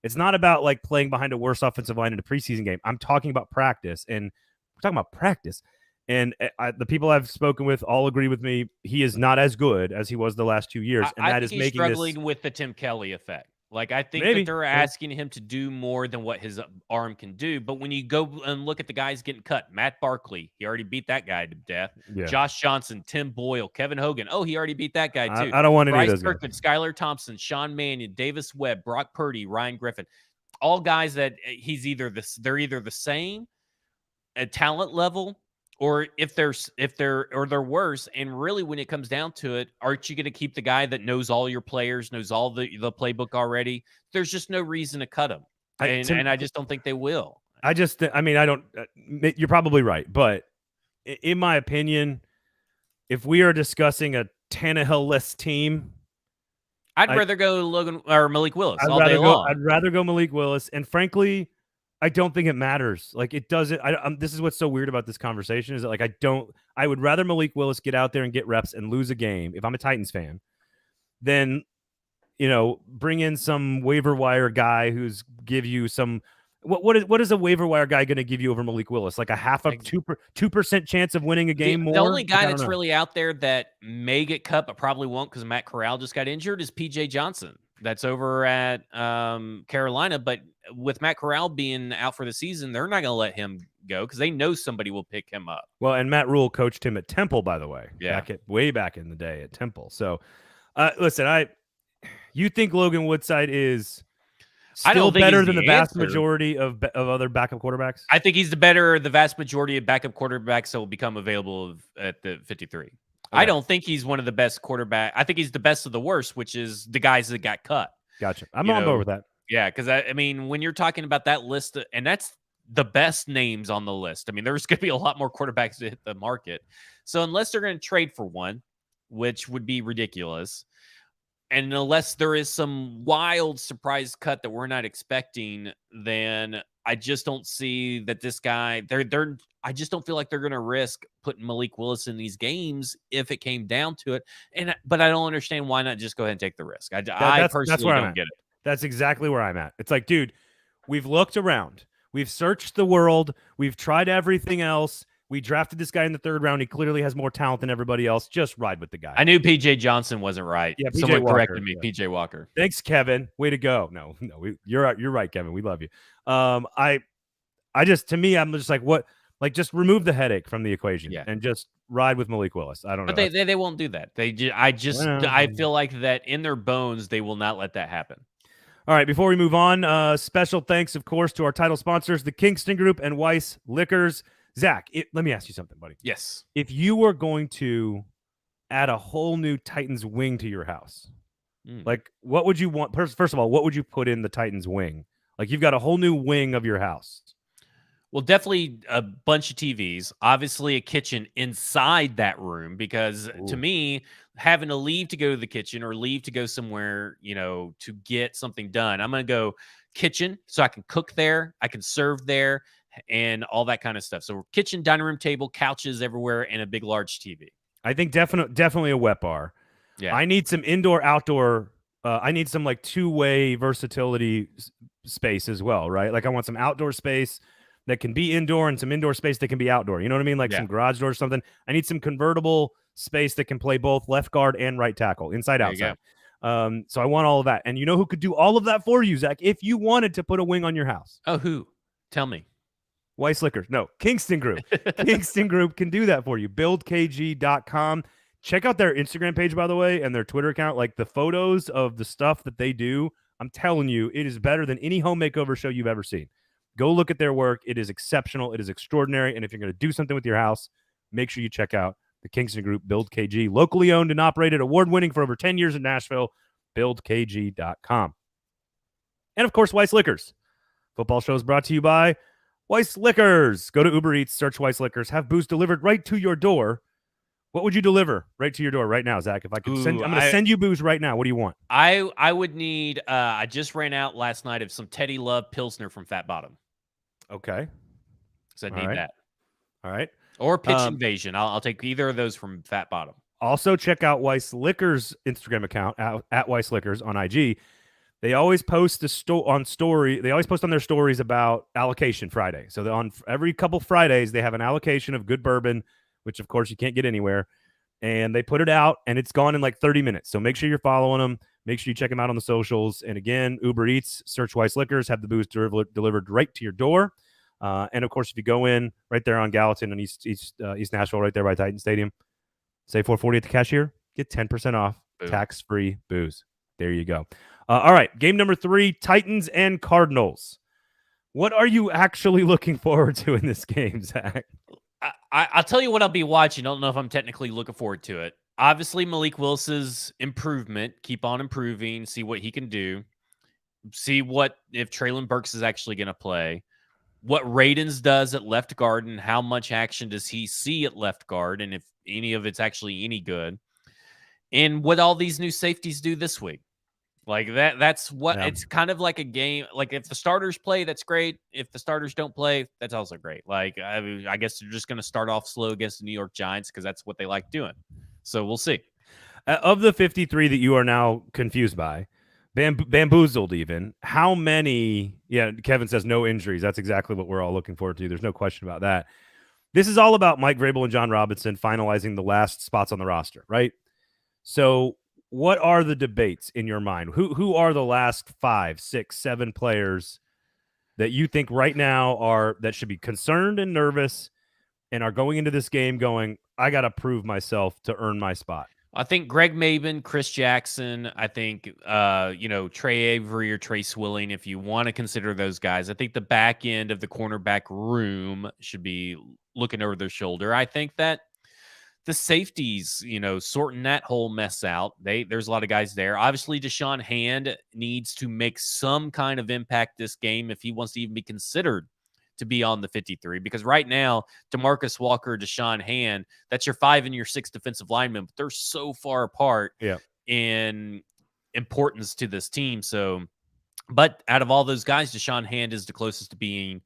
It's not about like playing behind a worse offensive line in a preseason game. I'm talking about practice, and we're talking about practice. And the people I've spoken with all agree with me. He is not as good as he was the last 2 years, and that is making struggling with the Tim Kelly effect. Like, I think that they're asking him to do more than what his arm can do. But when you go and look at the guys getting cut, Matt Barkley, he already beat that guy to death. Yeah. Josh Johnson, Tim Boyle, Kevin Hogan. Oh, he already beat that guy too. I don't want any of those Kirkland, Skylar Thompson, Sean Mannion, Davis Webb, Brock Purdy, Ryan Griffin. All guys that they're either the same at talent level, or if they're worse. And really, when it comes down to it, aren't you going to keep the guy that knows all your players, knows all the playbook already? There's just no reason to cut him, and I just don't think they will. I don't. You're probably right, but in my opinion, if we are discussing a Tannehill-less team, I'd rather go Logan or Malik Willis all day long. I'd rather go Malik Willis, and frankly, I don't think it matters. Like, it doesn't. This is what's so weird about this conversation is that, like, I would rather Malik Willis get out there and get reps and lose a game if I'm a Titans fan than, bring in some waiver wire guy who's give you some. What is a waiver wire guy going to give you over Malik Willis? Like a 2% chance of winning a game more? The only guy that's really out there that may get cut but probably won't because Matt Corral just got injured is P.J. Johnson. That's over at Carolina. But with Matt Corral being out for the season, they're not going to let him go because they know somebody will pick him up. Well, and Matt Rule coached him at Temple, by the way. Yeah. Way back in the day at Temple. So, listen, you think Logan Woodside is still better than the vast majority of other backup quarterbacks? I think he's the vast majority of backup quarterbacks that will become available at the 53. Okay. I don't think he's one of the best quarterbacks. I think he's the best of the worst, which is the guys that got cut. Gotcha. I'm on board with that. Yeah, because I mean, when you're talking about that list, and that's the best names on the list. I mean, there's going to be a lot more quarterbacks to hit the market. So unless they're going to trade for one, which would be ridiculous, and unless there is some wild surprise cut that we're not expecting, then I just don't see that this guy. I just don't feel like they're going to risk putting Malik Willis in these games if it came down to it. But I don't understand why not just go ahead and take the risk. I personally don't get it. That's exactly where I'm at. It's like, dude, we've looked around. We've searched the world. We've tried everything else. We drafted this guy in the third round. He clearly has more talent than everybody else. Just ride with the guy. I knew P.J. Johnson wasn't right. Yeah, someone corrected me. Yeah. P.J. Walker. Thanks, Kevin. Way to go. No, you're right, Kevin. We love you. To me, I'm just like, what? Like, just remove the headache from the equation and just ride with Malik Willis. I don't know. But they won't do that. I feel like that in their bones, they will not let that happen. All right, before we move on, special thanks, of course, to our title sponsors, the Kingston Group and Weiss Liquors. Zach, let me ask you something, buddy. Yes. If you were going to add a whole new Titans wing to your house, like, what would you want? First of all, what would you put in the Titans wing? Like, you've got a whole new wing of your house. Well, definitely a bunch of TVs, obviously a kitchen inside that room, because to Ooh. me, having to leave to go to the kitchen or leave to go somewhere, to get something done, I'm going to go kitchen so I can cook there, I can serve there, and all that kind of stuff. So, kitchen, dining room table, couches everywhere, and a big, large TV. I think definitely a wet bar. Yeah. I need some indoor outdoor. I need some like two-way versatility space as well, right? Like I want some outdoor space that can be indoor and some indoor space that can be outdoor. You know what I mean? Like Yeah. some garage door or something. I need some convertible space that can play both left guard and right tackle, inside There you go. outside. So I want all of that. And you know who could do all of that for you, Zach? If you wanted to put a wing on your house. Oh, who? Tell me. Weiss Liquors. No, Kingston Group. Kingston Group can do that for you. BuildKG.com. Check out their Instagram page, by the way, and their Twitter account. Like the photos of the stuff that they do, I'm telling you, it is better than any home makeover show you've ever seen. Go look at their work. It is exceptional. It is extraordinary. And if you're going to do something with your house, make sure you check out the Kingston Group, Build KG. Locally owned and operated, award-winning for over 10 years in Nashville. BuildKG.com. And, of course, Weiss Liquors. Football show is brought to you by Weiss Liquors. Go to Uber Eats, search Weiss Liquors, have booze delivered right to your door. What would you deliver right to your door right now, Zach? If I could send, I'm going to send you booze right now. What do you want? I would need. I just ran out last night of some Teddy Love Pilsner from Fat Bottom. Okay. So I need that. All right. Or Pitch Invasion. I'll take either of those from Fat Bottom. Also, check out Weiss Liquors' Instagram account at Weiss Liquors on IG. They always post on story. They always post on their stories about allocation Friday. So on every couple Fridays, they have an allocation of good bourbon, which of course you can't get anywhere. And they put it out, and it's gone in like 30 minutes. So make sure you're following them. Make sure you check them out on the socials. And again, Uber Eats, search Weiss Liquors, have the booze delivered right to your door. And of course, if you go in right there on Gallatin and East Nashville, right there by Titan Stadium, say 440 at the cashier, get 10% off tax-free booze. There you go. All right, game number 3, Titans and Cardinals. What are you actually looking forward to in this game, Zach? I'll tell you what I'll be watching. I don't know if I'm technically looking forward to it. Obviously, Malik Willis's improvement, keep on improving, see what he can do, see what if Treylon Burks is actually going to play, what Radens does at left guard, and how much action does he see at left guard, and if any of it's actually any good, and what all these new safeties do this week. Like that's what it's kind of like a game. Like if the starters play, that's great. If the starters don't play, that's also great. Like I guess they're just going to start off slow against the New York Giants because that's what they like doing. So we'll see. Of the 53 that you are now confused by, bamboozled even, how many? Yeah, Kevin says no injuries. That's exactly what we're all looking forward to. There's no question about that. This is all about Mike Vrabel and John Robinson finalizing the last spots on the roster, right? So what are the debates in your mind? Who are the last 5, 6, 7 players that you think right now that should be concerned and nervous and are going into this game going, I got to prove myself to earn my spot? I think Greg Maben, Chris Jackson, I think, Trey Avery or Trey Swilling, if you want to consider those guys. I think the back end of the cornerback room should be looking over their shoulder. I think that the safeties, sorting that whole mess out. There's a lot of guys there. Obviously, Deshaun Hand needs to make some kind of impact this game if he wants to even be considered to be on the 53. Because right now, DeMarcus Walker, Deshaun Hand, that's your 5 and your 6 defensive linemen, but they're so far apart in importance to this team. So, but out of all those guys, Deshaun Hand is the closest to being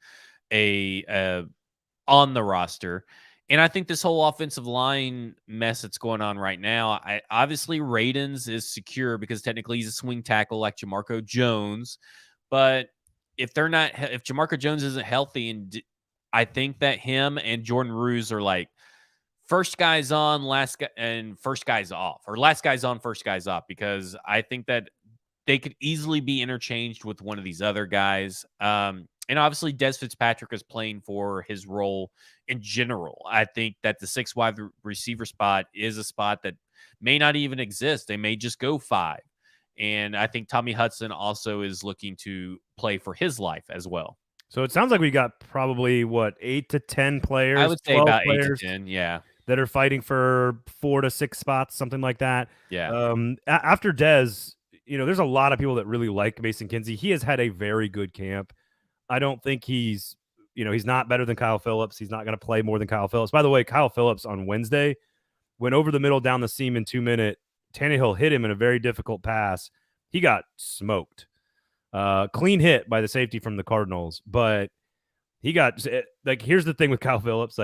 on the roster. And I think this whole offensive line mess that's going on right now, obviously Radens is secure because technically he's a swing tackle like Jamarco Jones. But if Jamarco Jones isn't healthy, and I think that him and Jordan Ruse are like first guys on, first guys off, or last guys on, first guys off, because I think that they could easily be interchanged with one of these other guys. And obviously, Des Fitzpatrick is playing for his role in general. I think that the 6 wide receiver spot is a spot that may not even exist. They may just go 5. And I think Tommy Hudson also is looking to play for his life as well. So it sounds like we got probably, 8 to 10 players? I would say about 8 to 10, yeah. That are fighting for 4 to 6 spots, something like that. Yeah. After Dez, there's a lot of people that really like Mason Kinsey. He has had a very good camp. I don't think he's he's not better than Kyle Phillips. He's not going to play more than Kyle Phillips. By the way, Kyle Phillips on Wednesday went over the middle down the seam in 2 minutes. Tannehill hit him in a very difficult pass. He got smoked. Clean hit by the safety from the Cardinals, but he got here's the thing with Kyle Phillips.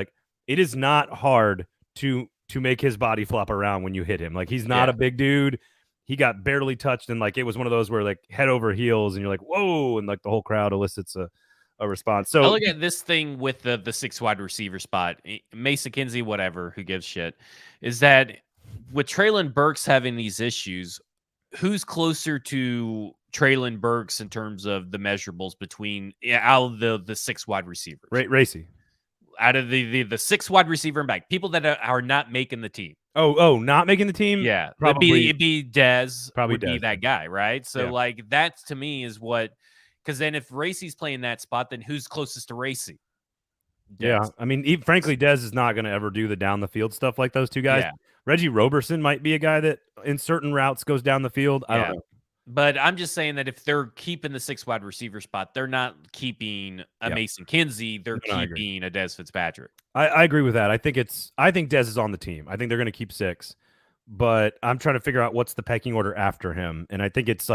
It is not hard to make his body flop around when you hit him. He's not a big dude. He got barely touched, and it was one of those where head over heels, and you're like, whoa, and the whole crowd elicits a response. So I look at this thing with the 6 wide receiver spot, Mason Kinsey, whatever, who gives shit, is that with Treylon Burks having these issues, who's closer to Treylon Burks in terms of the measurables between out of the 6 wide receivers? Racy. Out of the 6 wide receiver and back, people that are not making the team. Oh, not making the team? Yeah. Probably, it'd be Dez. Probably would Dez. be that guy, right? So, that to me is what, because then if Racy's playing that spot, then who's closest to Racy? Dez. Yeah. I mean, frankly, Dez is not going to ever do the down the field stuff like those two guys. Yeah. Reggie Roberson might be a guy that in certain routes goes down the field. I don't know. But I'm just saying that if they're keeping the 6 wide receiver spot, they're not keeping a Mason Kinsey. They're keeping a Dez Fitzpatrick. I agree with that. I think Dez is on the team. I think they're going to keep 6, but I'm trying to figure out what's the pecking order after him. And I think it's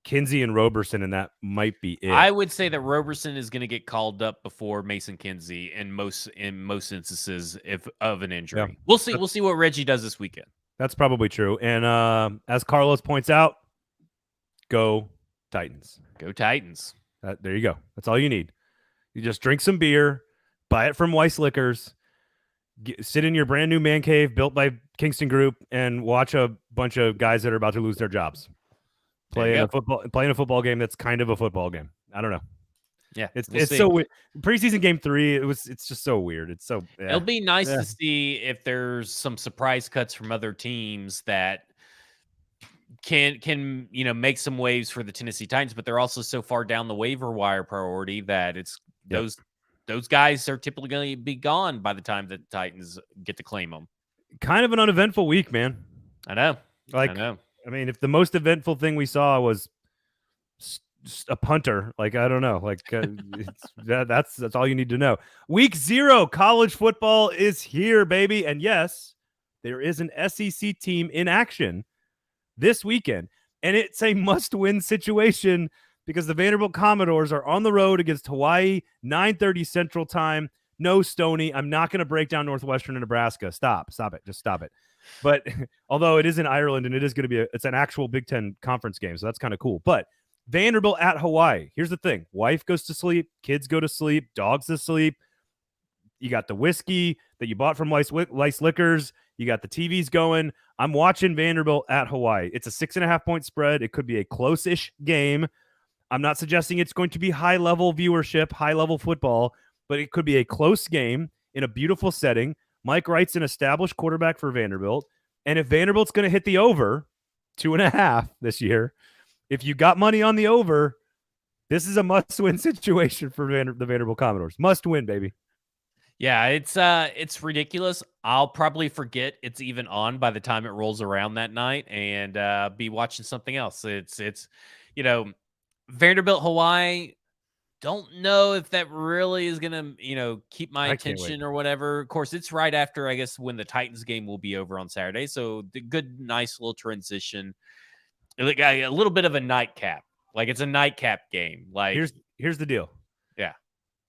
Kinsey and Roberson, and that might be it. I would say that Roberson is going to get called up before Mason Kinsey in most instances of an injury. Yeah. We'll see. We'll see what Reggie does this weekend. That's probably true. And as Carlos points out, go Titans. Go Titans. There you go. That's all you need. You just drink some beer, buy it from Weiss Liquors, sit in your brand new man cave built by Kingston Group, and watch a bunch of guys that are about to lose their jobs. Playing a football game that's kind of a football game. I don't know. Yeah, it's so weird. Preseason game 3, it's just so weird. It's so It'll be nice to see if there's some surprise cuts from other teams that can make some waves for the Tennessee Titans, but they're also so far down the waiver wire priority that it's those guys are typically going to be gone by the time the Titans get to claim them. Kind of an uneventful week, man. I know. I know. I mean, if the most eventful thing we saw was a punter, I don't know, that's all you need to know. Week 0, college football is here, baby. And yes, there is an SEC team in action this weekend, and it's a must-win situation because the Vanderbilt Commodores are on the road against Hawaii, 9:30 Central Time. No, Stoney, I'm not going to break down Northwestern and Nebraska. Stop it. Just stop it. But although it is in Ireland and it is going to be it's an actual Big Ten conference game, so that's kind of cool. But Vanderbilt at Hawaii. Here's the thing. Wife goes to sleep. Kids go to sleep. Dogs to sleep. You got the whiskey that you bought from Weiss Liquors. You got the TVs going. I'm watching Vanderbilt at Hawaii. It's a 6.5-point spread. It could be a close-ish game. I'm not suggesting it's going to be high-level viewership, high-level football, but it could be a close game in a beautiful setting. Mike Wright's an established quarterback for Vanderbilt. And if Vanderbilt's going to hit the over 2.5 this year, if you got money on the over, this is a must-win situation for the Vanderbilt Commodores. Must win, baby. Yeah, it's ridiculous. I'll probably forget it's even on by the time it rolls around that night and be watching something else. It's Vanderbilt Hawaii. Don't know if that really is gonna keep my attention or whatever. Of course, it's right after, I guess, when the Titans game will be over on Saturday. So the good, nice little transition. Like a little bit of a nightcap. Like it's a nightcap game. Like here's the deal. Yeah.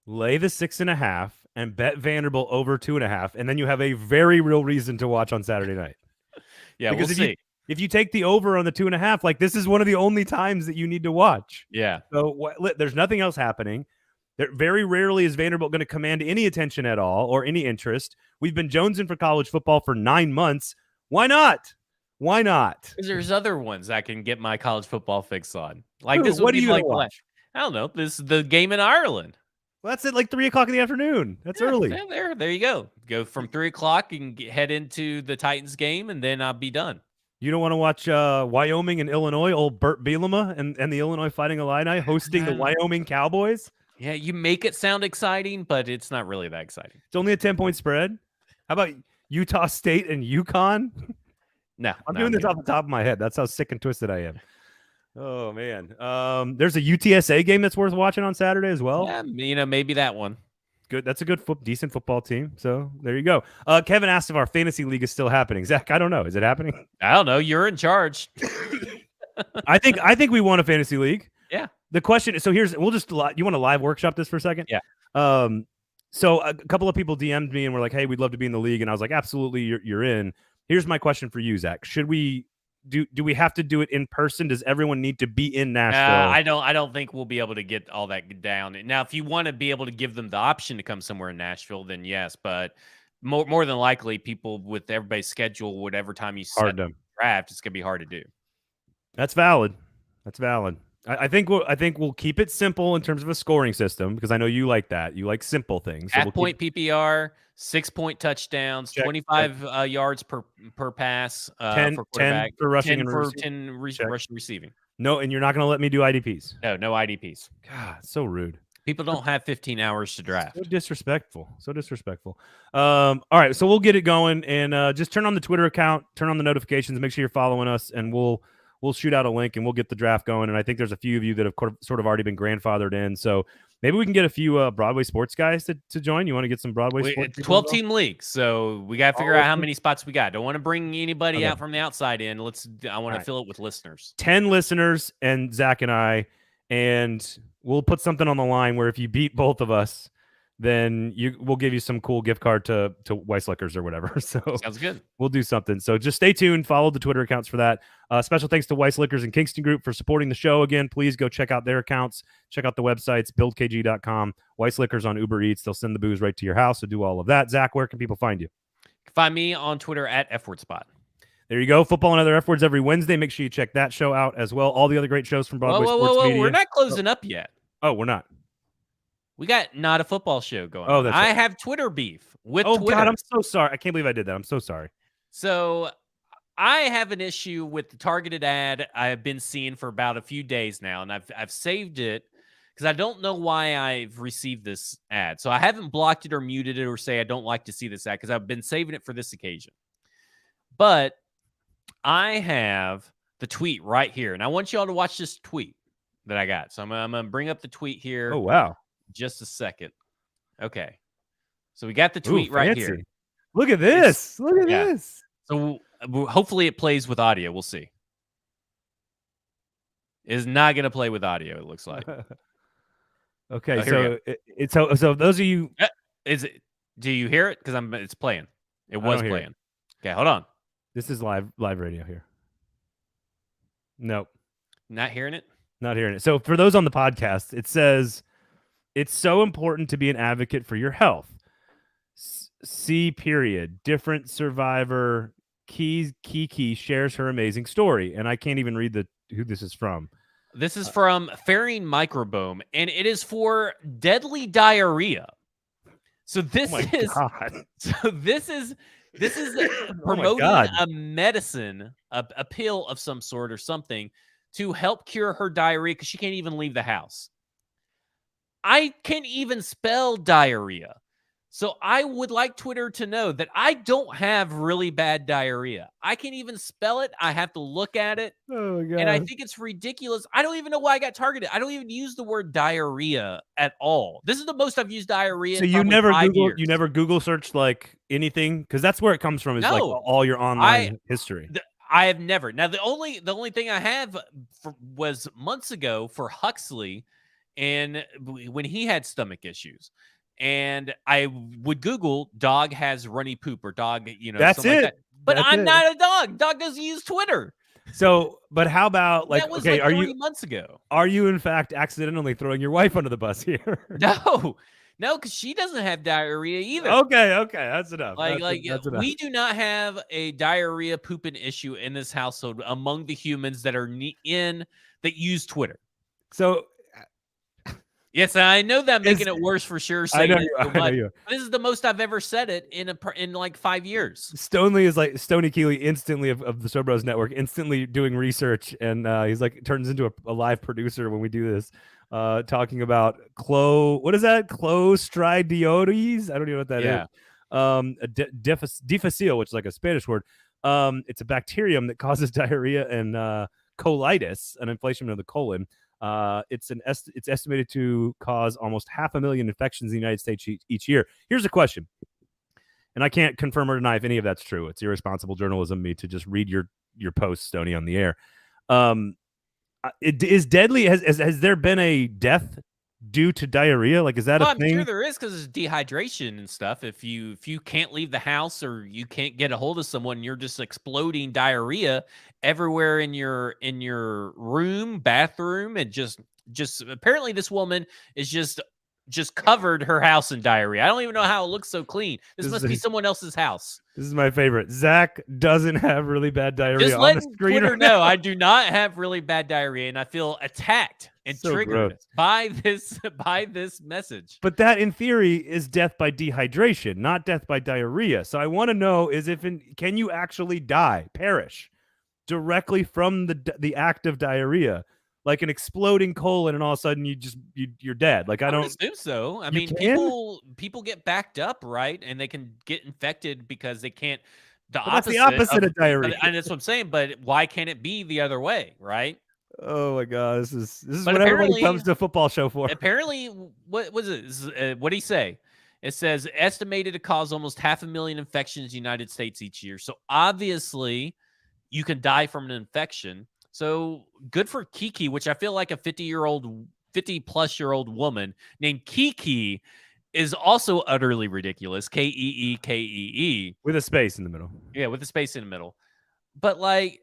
Lay the 6.5 and bet Vanderbilt over 2.5, and then you have a very real reason to watch on Saturday night. Yeah, because we'll see. If you take the over on the 2.5, this is one of the only times that you need to watch. Yeah. So there's nothing else happening. Very rarely is Vanderbilt going to command any attention at all or any interest. We've been jonesing for college football for 9 months. Why not? Why not? Because there's other ones I can get my college football fix on. Like Ooh, this. What do you watch? I don't know. This is the game in Ireland. Well, that's at 3 o'clock in the afternoon. That's early. Yeah, there you go. Go from 3 o'clock and head into the Titans game, and then I'll be done. You don't want to watch Wyoming and Illinois, old Burt Bielema and the Illinois Fighting Illini hosting the Wyoming Cowboys? Yeah, you make it sound exciting, but it's not really that exciting. It's only a 10-point spread. How about Utah State and UConn? No. I'm doing this off the top of my head. That's how sick and twisted I am. Oh man. There's a UTSA game that's worth watching on Saturday as well. Yeah, maybe that one. Good. That's a good, decent football team. So there you go. Kevin asked if our fantasy league is still happening. Zach, I don't know. Is it happening? I don't know. You're in charge. I think we won a fantasy league. Yeah. The question. So you want to live workshop this for a second? Yeah. So a couple of people DM'd me and were like, "Hey, we'd love to be in the league," and I was like, "Absolutely, you're in." Here's my question for you, Zach. Should we do we have to do it in person? Does everyone need to be in Nashville? I don't think we'll be able to get all that down. Now, if you want to be able to give them the option to come somewhere in Nashville, then yes. But more than likely, people with everybody's schedule, whatever time you set the draft, it's gonna be hard to do. That's valid. I think we'll keep it simple in terms of a scoring system because I know you like that. You like simple things. So Half-point PPR, 6-point touchdowns, 25 yards per pass, 10 for quarterback, 10 for rushing 10 and for receiving. 10 rushing receiving. No, and you're not going to let me do IDPs. No IDPs. God, so rude. People don't have 15 hours to draft. So disrespectful. All right, so we'll get it going and just turn on the Twitter account, turn on the notifications, make sure you're following us, and we'll shoot out a link and we'll get the draft going. And I think there's a few of you that have sort of already been grandfathered in. So maybe we can get a few Broadway sports guys to join. You want to get some Broadway sports? 12-team league. So we got to figure out how many spots we got. Don't want to bring anybody out from the outside in. I want to fill it with listeners. 10 listeners and Zach and I, and we'll put something on the line where if you beat both of us, then we'll give you some cool gift card to Weiss Liquors or whatever. So sounds good. We'll do something. So just stay tuned. Follow the Twitter accounts for that. Special thanks to Weiss Liquors and Kingston Group for supporting the show. Again, please go check out their accounts. Check out the websites, buildkg.com, Weiss Liquors on Uber Eats. They'll send the booze right to your house. So do all of that. Zach, where can people find you? Find me on Twitter at FWordSpot. There you go. Football and Other F Words every Wednesday. Make sure you check that show out as well. All the other great shows from Broadway Sports Media. We're not closing up yet. Oh, we're not. We got not a football show going on. That's right. I have Twitter beef with Twitter. Oh, God, I'm so sorry. I can't believe I did that. I'm so sorry. So I have an issue with the targeted ad I've been seeing for about a few days now, and I've saved it because I don't know why I've received this ad. So I haven't blocked it or muted it or say I don't like to see this ad because I've been saving it for this occasion. But I have the tweet right here, and I want you all to watch this tweet that I got. So I'm going to bring up the tweet here. Oh, wow. Just a second. Okay. So we got the tweet right here. Look at this. Look at this. So hopefully it plays with audio. We'll see. It's not going to play with audio, it looks like. Okay. So those of you. Do you hear it? Because it's playing. It was playing. Okay, hold on. This is live radio here. Nope. Not hearing it? Not hearing it. So for those on the podcast, it says, it's so important to be an advocate for your health. C period. Different survivor Kiki shares her amazing story. And I can't even read who this is from. This is from Faring Microbiome, and it is for deadly diarrhea. So this is promoting a medicine, a pill of some sort or something to help cure her diarrhea because she can't even leave the house. I can't even spell diarrhea. So I would like Twitter to know that I don't have really bad diarrhea. I can't even spell it. I have to look at it. Oh, my God. And I think it's ridiculous. I don't even know why I got targeted. I don't even use the word diarrhea at all. This is the most I've used diarrhea in you never 5 years. You never Google searched like anything? Because that's where it comes from, is like all your online history. I have never. Now, the only thing I have was months ago for Huxley, and when he had stomach issues. And I would Google dog has runny poop or dog, that's it. Like that. But I'm not a dog. Dog doesn't use Twitter. So, but how about that was like 3 months ago? Are you in fact accidentally throwing your wife under the bus here? No, because she doesn't have diarrhea either. Okay, that's enough. That's enough. We do not have a diarrhea pooping issue in this household among the humans that are that use Twitter. So. Yes, I know that I'm making it worse for sure. I know you. This is the most I've ever said it in like 5 years. Stoney is like Stoney Keeley instantly of the Sobros Network, instantly doing research, and he's like turns into a live producer when we do this, talking about what is that? Clostridioides? I don't know what that is. Difficile, which is like a Spanish word. It's a bacterium that causes diarrhea and colitis, an inflammation of the colon. It's estimated to cause almost 500,000 infections in the United States each year. Here's a question, and I can't confirm or deny if any of that's true. It's irresponsible journalism of me to just read your post, Stoney, on the air. It is deadly. Has there been a death due to diarrhea? Like, is that a thing? I'm sure there is, because it's dehydration and stuff. If you can't leave the house or you can't get a hold of someone, you're just exploding diarrhea everywhere in your room, bathroom, and just apparently this woman is just covered her house in diarrhea. I don't even know how it looks so clean. This must be someone else's house. This is my favorite. Zach doesn't have really bad diarrhea. Just let Twitter know I do not have really bad diarrhea, and I feel attacked and triggered by this message. But that, in theory, is death by dehydration, not death by diarrhea. So I want to know can you actually perish directly from the act of diarrhea? Like an exploding colon, and all of a sudden you're dead. Like I don't assume so. I mean, people get backed up, right? And they can get infected because they can't. That's the opposite of diarrhea. And that's what I'm saying. But why can't it be the other way, right? Oh my God, this is what everybody comes to a football show for. Apparently, what was it? What did he say? It says estimated to cause almost 500,000 infections in the United States each year. So obviously, you can die from an infection. So good for Kiki, which I feel like a 50-plus-year-old woman named Kiki is also utterly ridiculous. Keekee. With a space in the middle. Yeah, with a space in the middle. But like,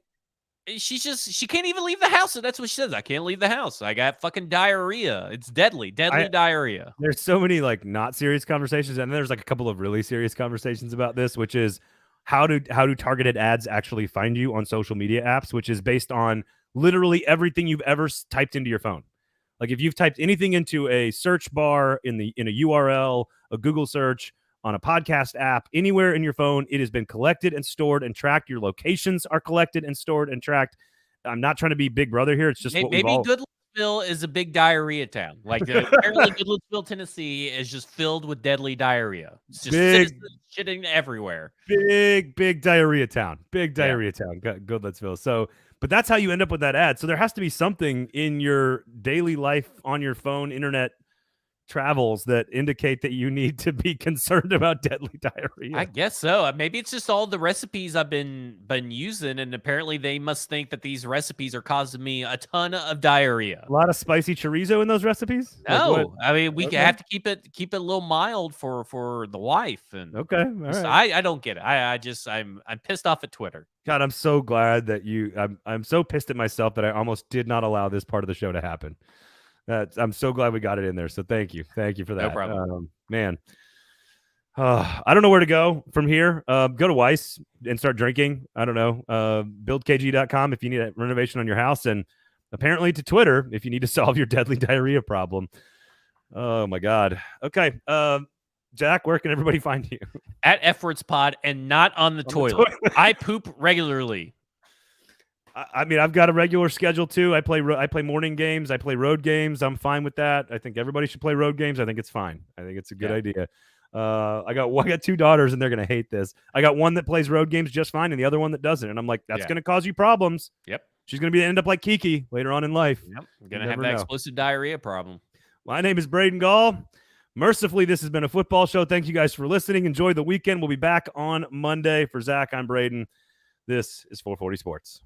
she can't even leave the house. So that's what she says. I can't leave the house. I got fucking diarrhea. It's deadly diarrhea. There's so many like not serious conversations. And then there's like a couple of really serious conversations about this, which is, how do targeted ads actually find you on social media apps, which is based on literally everything you've ever typed into your phone. Like if you've typed anything into a search bar in a URL, a Google search, on a podcast app, anywhere in your phone, it has been collected and stored and tracked. Your locations are collected and stored and tracked. I'm not trying to be Big Brother here. It's just maybe Goodlettsville is a big diarrhea town. Like apparently Goodlettsville, Tennessee is just filled with deadly diarrhea. It's just citizens shitting everywhere. Big diarrhea town. Big diarrhea town. Goodlettsville. So, but that's how you end up with that ad. So there has to be something in your daily life on your phone, internet travels that indicate that you need to be concerned about deadly diarrhea. I guess so. Maybe it's just all the recipes I've been using, and apparently they must think that these recipes are causing me a ton of diarrhea. A lot of spicy chorizo in those recipes? No, like I mean we have to keep it a little mild for the wife. And okay, all right. I don't get it. I'm pissed off at Twitter. God, I'm so glad that I'm so pissed at myself that I almost did not allow this part of the show to happen. I'm so glad we got it in there. So thank you for that. No problem. Man. I don't know where to go from here. Go to Weiss and start drinking. I don't know. Buildkg.com if you need a renovation on your house, and apparently to Twitter if you need to solve your deadly diarrhea problem. Oh my God. Okay. Jack, where can everybody find you? At Efforts Pod, and not on the toilet. I poop regularly. I mean, I've got a regular schedule too. I play morning games. I play road games. I'm fine with that. I think everybody should play road games. I think it's fine. I think it's a good idea. I got two daughters, and they're gonna hate this. I got one that plays road games just fine, and the other one that doesn't. And I'm like, that's gonna cause you problems. Yep. She's gonna end up like Kiki later on in life. Yep. Gonna have that explosive diarrhea problem. My name is Braden Gall. Mercifully, this has been a football show. Thank you guys for listening. Enjoy the weekend. We'll be back on Monday. For Zach, I'm Braden. This is 440 Sports.